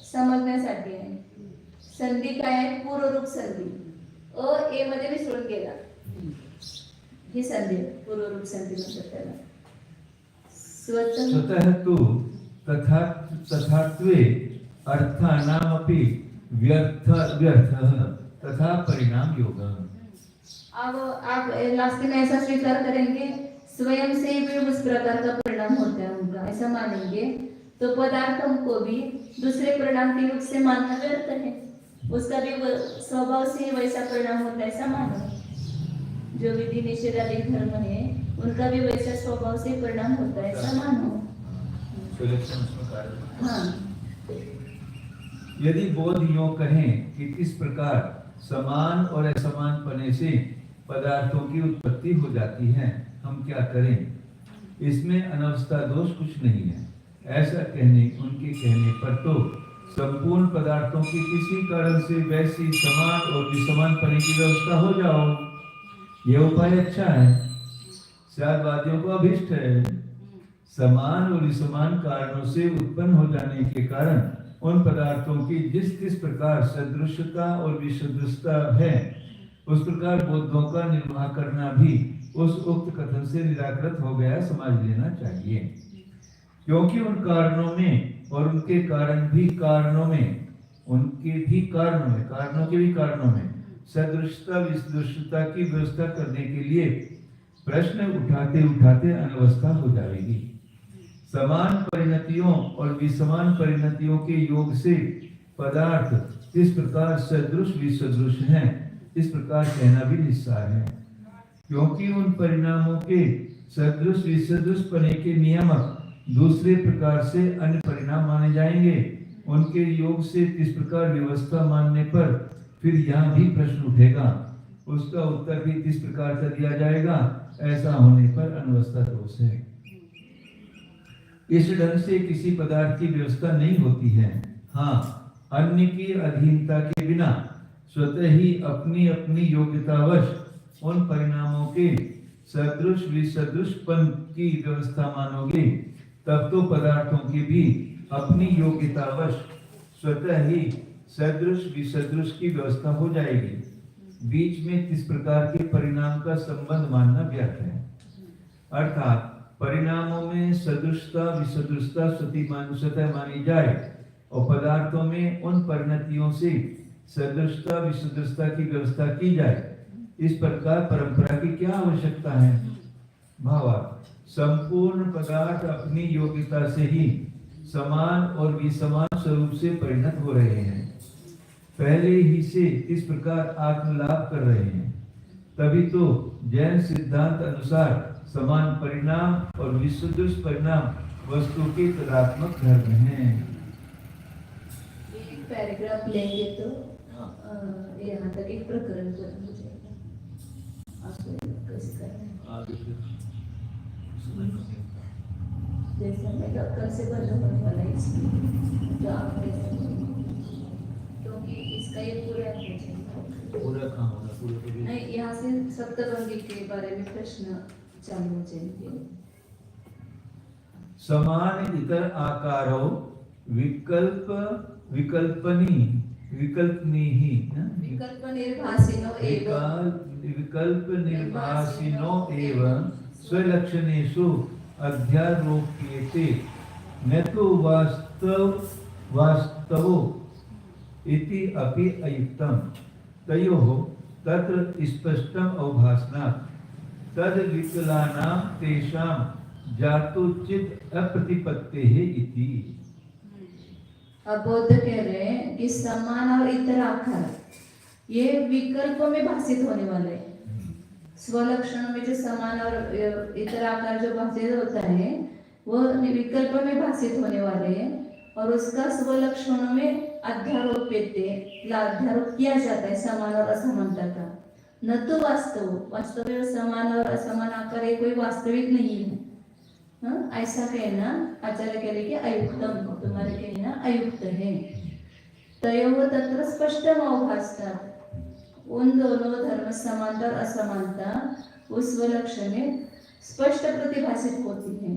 समजण्यासाठी आहे। संधी काय आहे? पूर्वरूप संधी, अ ए मध्ये मिसळून गेला, ही संधी पूर्वरूप संधी म्हणतात त्याला। स्वतः तो तथात्वे अर्थानामपि व्यर्थ तथा परिणाम योग। अब आप लास्ट में ऐसा स्वीकार करेंगे, स्वयं से भी उस प्रकार का परिणाम होता है उनका, ऐसा मानेंगे तो पदार्थों को भी दूसरे परिणाम के रूप से मानना व्यर्थ है। उसका भी स्वभाव से वैसा परिणाम होता है ऐसा मानो। जो विधि निषेध आदि धर्म है उनका भी वैसा स्वभाव से परिणाम होता है ऐसा मानो। हाँ, यदि बोध यूं कहें कि इस प्रकार समान और असमान पने से पदार्थों की उत्पत्ति हो जाती है, हम क्या करें? इसमें अनवस्था दोष कुछ नहीं है। ऐसा उनके कहने पर तो संपूर्ण पदार्थों की किसी कारण से वैसी समान और विसमान पने की व्यवस्था हो जाओ, यह उपाय अच्छा है, शायदवादियों को अभिष्ट है। समान और विसमान कारणों से उत्पन्न हो जाने के कारण उन पदार्थों की जिस प्रकार सदृशता और विसदृशता है, उस प्रकार बोधों का निर्वाह करना भी उस उक्त कथन से निराकृत हो गया समझ लेना चाहिए। क्योंकि उन कारणों में और उनके कारण भी कारणों में, कारणों के भी कारणों में सदृशता विसदृशता की व्यवस्था करने के लिए प्रश्न उठाते उठाते अनवस्था हो जाएगी। समान परिणतियों और विसमान परिणतियों के योग से पदार्थ इस प्रकार सदृश विसदृश हैं, इस प्रकार कहना भी निस्सार है। क्योंकि उन परिणामों के सदृश विसदृश पने के नियामक दूसरे प्रकार से अन्य परिणाम माने जाएंगे। उनके योग से इस प्रकार व्यवस्था मानने पर फिर यहाँ भी प्रश्न उठेगा, उसका उत्तर भी इस प्रकार का दिया जाएगा। ऐसा होने पर अनवस्था दोष है। इस ढंग से किसी पदार्थ की व्यवस्था नहीं होती है। हाँ, अन्य की अधीनता के बिना स्वतः ही अपनी अपनी योग्यतावश उन परिणामों के सदृश विसदृशपन की व्यवस्था मानोगे, तब तो पदार्थों की भी अपनी योग्यतावश स्वतः ही सदृश विसदृश की व्यवस्था हो जाएगी। बीच में इस प्रकार के परिणाम का संबंध मानना व्यर्थ है। अर्थात परिणामों में सदृशता विसदृशता स्वतः मानी जाए और पदार्थों में उन परिणतियों से सदृशता विसदृशता की व्यवस्था की जाए। इस प्रकार परंपरा की क्या आवश्यकता है? भावार्थ, संपूर्ण पदार्थ अपनी योग्यता से ही समान और विसमान स्वरूप से परिणत हो रहे हैं, पहले ही से इस प्रकार आत्मलाभ कर रहे हैं। तभी तो जैन सिद्धांत अनुसार समान परिणाम और विसदृश परिणाम वस्तु के तदात्मक धर्म हैं। एक पैराग्राफ लेंगे तो यहाँ तक एक प्रकरण खत्म हो जाएगा। आपको कैसे करना है? जैसे मैं कल से बंद होने वाला है इसमें, तो आप क्योंकि इसका ये पूरा नहीं, यहाँ से सप्तभंगी के बारे में प्रश्न चालू हो जाएंगे। समान इतर आकारों विकल्पनी ही विकल्प निर्भासिनो एवं विकल्प निर्भासिनो एवं स्वलक्षणेषु अध्यारोप्येते न तो वास्तवो इति अपि अयुक्तम तयोः तत्र स्पष्टम अवभासनात् तद विकलानां तेषां जातोचित अप्रतिपत्तेः इति। अब बौद्ध कह रहे हैं कि समान और इतर आकार ये विकल्प में भाषित होने वाले हैं। स्वलक्षणों में जो समान और इतर आकार जो भाषित होता है वो विकल्प में भाषित होने वाले हैं, और उसका स्वलक्षणों में अध्यारोप किया जाता है समान और असमानता का। न तो वास्तव में समान और असमान आकार ये कोई वास्तविक नहीं है। हाँ, ऐसा कहना आचार्य कह रहे कि अयुक्तम, तुम्हारे कहना अयुक्त है। तयोः तत्र स्पष्टम अवभासतात, उन दोनों धर्म समानता और असमानता उस स्वलक्षण में स्पष्ट प्रतिभाषित होती है।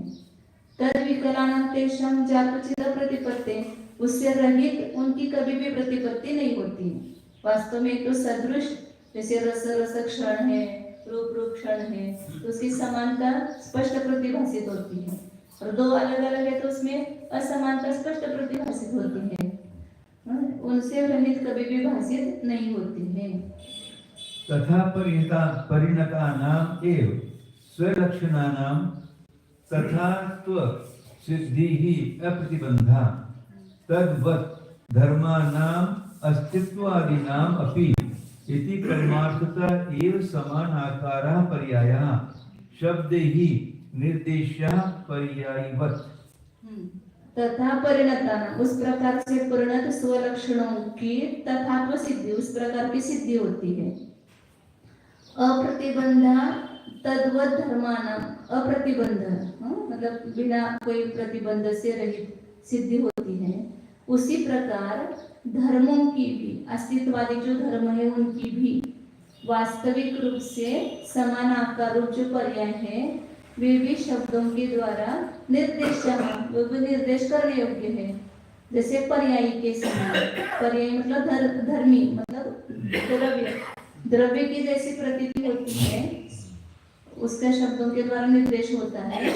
तद विकलानां तेषां जातोचित प्रतिपत्ति, उससे रहित उनकी कभी भी प्रतिपत्ति नहीं होती। वास्तव में तो सदृश जैसे रस क्षण है, रूप क्षण है, तो उसकी समानता स्पष्ट प्रतिभाषित होती है, और दो अलग अलग है तो उसमें असमानता स्पष्ट प्रतिभाषित होती है। उनसे रहित कभी भी भाषित नहीं होती है। तथा परिणतानाम एव स्वलक्षणानां तथा सिद्धिः अप्रतिबंधा तद्वत् धर्माणाम् अस्तित्वादीनाम् अपि इति परमार्थतः एव समान आकारः पर्यायः शब्दैः निर्देशः पर्यायवत्। तथा परिणताना, उस प्रकार से परिणत स्वलक्षणों की तथात्व सिद्धि, उस प्रकार की सिद्धि होती है। अप्रतिबंधा तद्वत् धर्मानां, अप्रतिबंध मतलब बिना कोई प्रतिबंध से रहित सिद्धि होती है। उसी प्रकार धर्मों की भी, अस्तित्ववादी जो धर्म है उनकी भी वास्तविक रूप से समान आकार रूप जो पर्याय है वे भी शब्दों के द्वारा वो भी निर्देश करने योग्य है। जैसे पर्यायी के समान, पर्यायी मतलब धर्मी मतलब द्रव्य की जैसी प्रतीति होती है उसका शब्दों के द्वारा निर्देश होता है,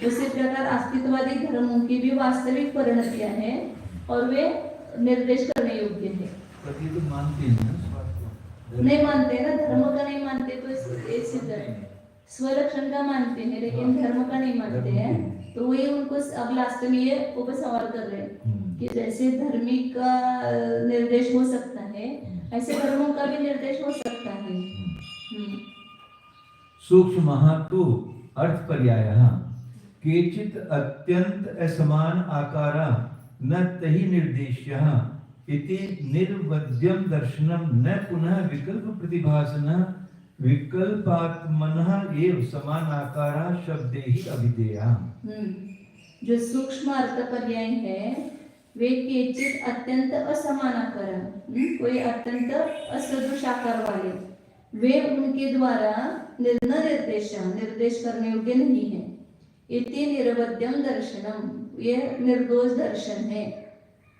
उसी प्रकार अस्तित्ववादी धर्मों की भी वास्तविक परिणतियां हैं और वे निर्देश करने योग्य है। तो मानते हैं ना, नहीं मानते ना, धर्म का नहीं मानते तो सिद्ध स्वलक्षण का मानते हैं लेकिन धर्म का नहीं मानते हैं। तो वही उनको अब लास्ट में ये उपसवाल कर रहे हैं कि जैसे धर्मी का निर्देश हो सकता है ऐसे धर्मों का भी निर्देश हो सकता है। सूक्ष्मः तु अर्थ पर्यायः केचित् अत्यंत असमान आकारा न तहि निर्देश्यः इति निर्वद्यं दर्शनं न पुनः विकल्प प्रतिभासनः विकल्पात्मनः एव समान आकारा शब्दैः अभिधेयः। जो सूक्ष्म अर्थ पर्याय है वे केचित अत्यंत असमान आकार, कोई अत्यंत असदृश आकार वाले, वे उनके द्वारा निर्देश करने योग्य नहीं है। इति निर्वद्यम दर्शनम, यह निर्दोष दर्शन है।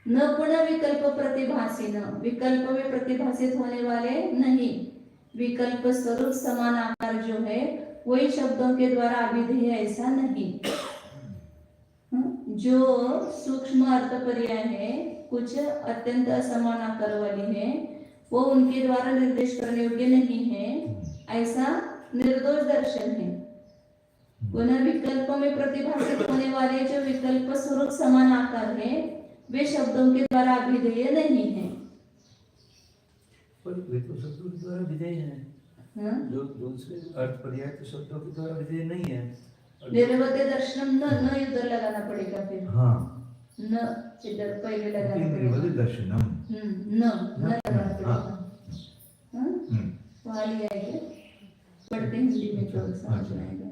न पुनः विकल्प प्रतिभासी, न विकल्प में प्रतिभाषित होने वाले नहीं, विकल्प स्वरूप समान आकार जो है वही शब्दों के द्वारा अभिधेय ऐसा नहीं। जो सूक्ष्म अर्थ पर्याय है कुछ अत्यंत असमान आकार वाली है वो उनके द्वारा निर्देश करने योग्य नहीं है, ऐसा निर्दोष दर्शन है। पुनः विकल्प में प्रतिभाषित होने वाले जो विकल्प स्वरूप समान आकार है वे शब्दों के द्वारा अभिधेय नहीं है। पर वे तो शब्दों के द्वारा विधेय हैं। जो दूसरे अर्थ पर्याय तो शब्दों के द्वारा विधेय नहीं है। निर्वद्य दर्शनम न इधर लगाना पड़ेगा फिर। हाँ, न इधर पहले लगाना पड़ेगा। निर्वद्य दर्शनम न लगाना पड़ेगा। वहाँ लिया है, पढ़ते हिंदी में तो समझ में आएगा।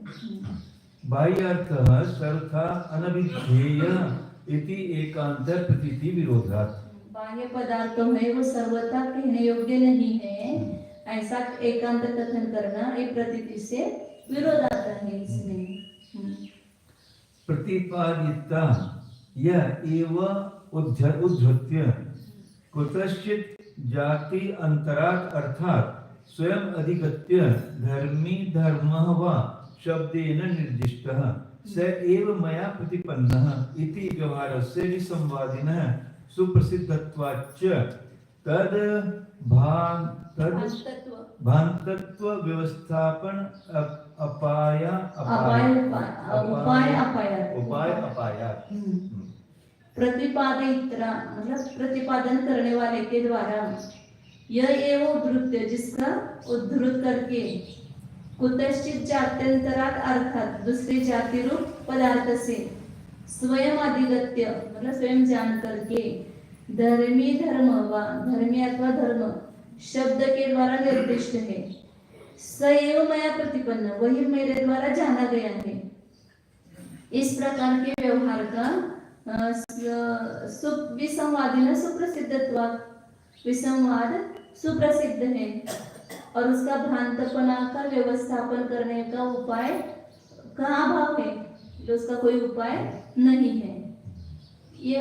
बाह्यार्थः सर्वथा अनभिधेय इति एकांत प्रतीति विरोधात्। बाह्य पदार्थों में वो सर्वथा कहने योग्य नहीं है ऐसा एकांत कथन करना एक प्रतीति से विरोध आता है इसमें। प्रतिपादिता यह एव उद्धृत्य कुतश्चित् जाति अंतरात् अर्थात स्वयं अधिगत्य धर्मी धर्मः वा शब्देन निर्दिष्टः स एव मया प्रतिपन्नः इति व्यवहारस्य विसंवादिनः सुप्रसिद्धत्वाच्च तद भान्तत्व भान्तत्व व्यवस्थापन उपाय अपायात। प्रतिपादयित्रा मतलब प्रतिपादन करने वाले के द्वारा यह एवं उद्धृत्य जिसका उद्धृत करके कुतश्चित जात्यंतरात अर्थात दूसरे जाति रूप पदार्थ से स्वयं अधिगत्य मतलब स्वयं जान करके धर्मी धर्म व धर्मी अथवा धर्म शब्द के द्वारा निर्दिष्ट है। सएव मया प्रतिपन्न वही मेरे द्वारा जाना गया है। इस प्रकार के व्यवहार का विसंवादिना सुप्रसिद्धत्व विसंवाद सुप्रसिद्ध है और उसका भ्रांतपना का व्यवस्थापन करने का उपाय का अभाव है, तो उसका कोई उपाय नहीं है। ये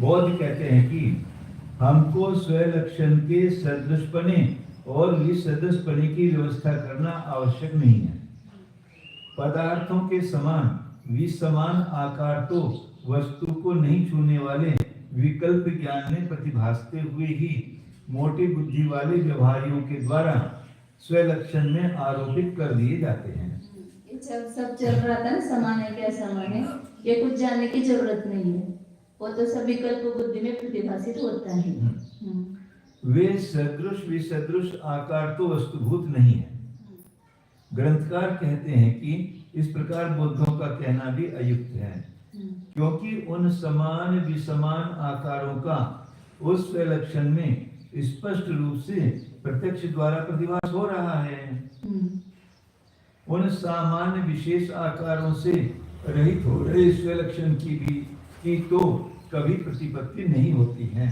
बौद्ध कहते हैं कि हमको स्वलक्षण के सदृशपने और विसदृशपने की व्यवस्था करना आवश्यक नहीं है। पदार्थों के समान विसमान आकार तो वस्तु को नहीं छूने वाले विकल्प ज्ञान में प्रतिभासते हुए ही मोटी बुद्धि वाले व्यवहारियों के द्वारा स्वलक्षण में आरोपित कर दिए जाते हैं। जब सब चल रहा था ना समान है क्या समान है, ये कुछ जानने की जरूरत नहीं है, वो तो सब विकल्प बुद्धि में प्रतिभासित होता है। वे सदृश विसदृश आकार तो वस्तुभूत नहीं है। ग्रंथकार कहते हैं कि इस प्रकार बुद्धों का कहना भी अयुक्त है, क्योंकि उन समान विसमान आकारों का उस स्वलक्षण में स्पष्ट रूप से प्रत्यक्ष द्वारा प्रतिभास हो रहा है। उन सामान्य विशेष आकारों से रहित हो रहे स्वलक्षण की तो कभी प्रतिपत्ति नहीं होती है।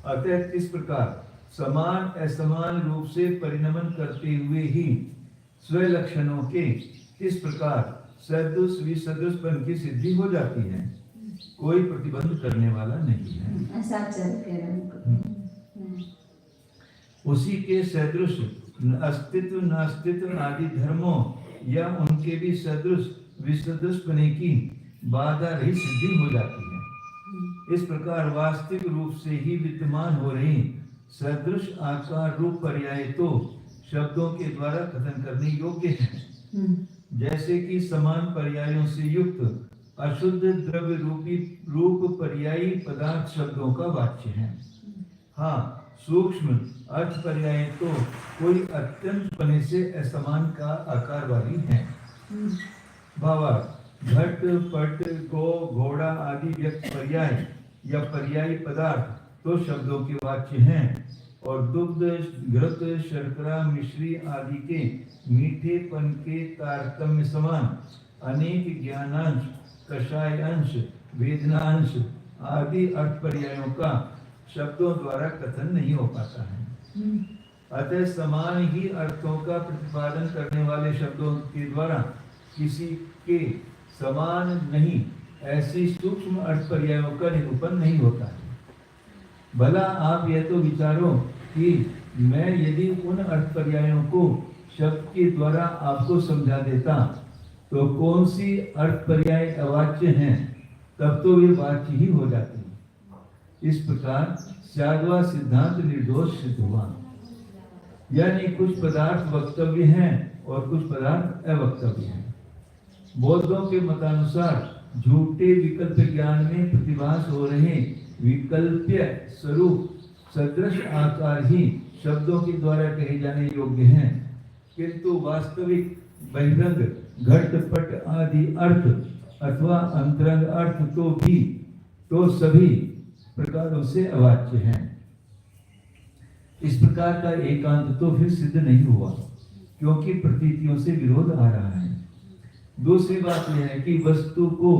अतः इस प्रकार समान असमान रूप से परिणमन करते हुए ही स्वलक्षणों के इस प्रकार सदृश विसदृशपन की सिद्धि हो जाती है। कोई प्रतिबंध करने वाला नहीं है। उसी के सदृश अस्तित्व नास्तित्व आदि धर्मों या उनके भी सदृश विसदृशपने की बाधा रहित सिद्धि हो जाती है। इस प्रकार वास्तविक रूप से ही विद्यमान हो रही सदृश आकार रूप पर्याय तो शब्दों के द्वारा कथन करने योग्य है। जैसे कि समान पर्यायों से युक्त अशुद्ध द्रव्य रूपी रूप पर्यायी पदार्थ शब्दों का वाच्य है। हाँ, सूक्ष्म अर्थ पर्याय तो कोई अत्यंत पने से असमान का आकार वाली है। भावार्थ घट पट गो घोड़ा आदि व्यक्त पर्याय या पर्यायी पदार्थ तो शब्दों के वाच्य हैं और दुग्ध घृत शर्करा मिश्री आदि के मीठेपन के तारतम्य समान अनेक ज्ञानांश कषाय अंश वेदनांश आदि अर्थ पर्यायों का शब्दों द्वारा कथन नहीं हो पाता है। अतः समान ही अर्थों का प्रतिपादन करने वाले शब्दों के द्वारा किसी के समान नहीं ऐसी सूक्ष्म अर्थ पर्यायों का निरूपण नहीं होता है। भला आप यह तो विचारो कि मैं यदि उन अर्थ पर्यायों को शब्द के द्वारा आपको समझा देता तो कौन सी अर्थ पर्याय अवाच्य हैं, तब तो वे वाच्य ही हो जाते। इस प्रकार साधवा सिद्धांत निर्दोष सिद्ध हुआ, यानी कुछ पदार्थ वक्तव्य हैं और कुछ पदार्थ अवक्तव्य हैं। बौद्धों के मतानुसार झूठे विकल्प ज्ञान में प्रतिभास हो रहे विकल्प्य स्वरूप सदृश आकार ही शब्दों के द्वारा कहे जाने योग्य हैं, किंतु वास्तविक बहिरंग घट पट आदि अर्थ अथवा अंतरंग अर्थ तो सभी प्रकारों से अवाच्य हैं। इस प्रकार का एकांत तो फिर सिद्ध नहीं हुआ, क्योंकि प्रतीतियों से विरोध आ रहा है। दूसरी बात यह है कि वस्तु को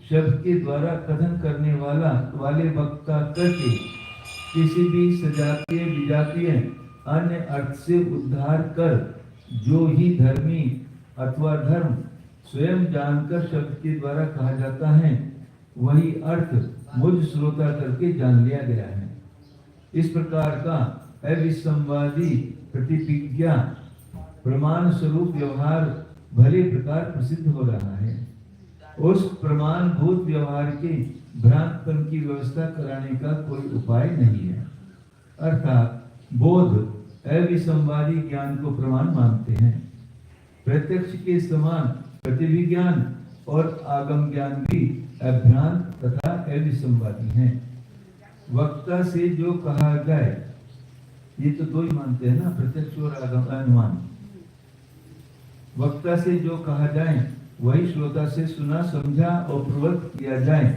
शब्द के द्वारा कथन करने वाले वक्ता करके किसी भी सजातीय विजातीय अन्य अर्थ से उद्धार कर जो ही धर्मी अथवा धर्म स्वयं जानकर शब्द के द्वारा कहा जाता है, वही अर्थ मुझ श्रोता करके जान लिया गया है। इस प्रकार का अविसंवादी प्रतिज्ञा प्रमाण स्वरूप व्यवहार भले प्रकार प्रसिद्ध हो रहा है। उस प्रमाण भूत व्यवहार के भ्रांतपन की व्यवस्था कराने का कोई उपाय नहीं है। अर्थात बोध अविसंवादी ज्ञान को प्रमाण मानते हैं। प्रत्यक्ष के समान प्रतिविज्ञान और आगम ज्ञान भी अभ्रांत तथा अविसंवादी हैं। वक्ता से जो कहा जाए, ये तो दो ही मानते हैं ना, प्रत्यक्ष और आगम अनुमान। वक्ता से जो कहा जाए वही श्रोता से सुना समझा और प्रवृत्त किया जाए,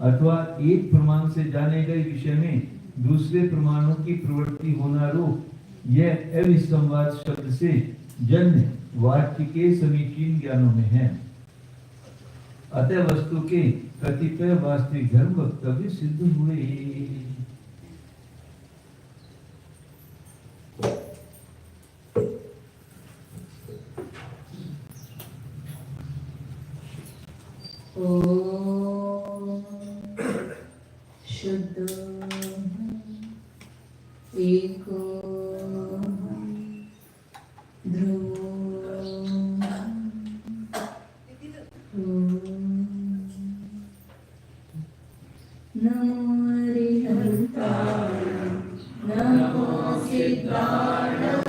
अथवा एक प्रमाण से जाने गए विषय में दूसरे प्रमाणों की प्रवृत्ति होना रूप यह अविसंवाद शब्द से जन्य वाक्य के समीचीन ज्ञानों में है। अतः वस्तु के कतिपय वास्तविक धर्म वक्तव्य सिद्ध हुए। ओम शुद्ध एको ध्रुव नमो हरिहंताय नमो सिद्धाय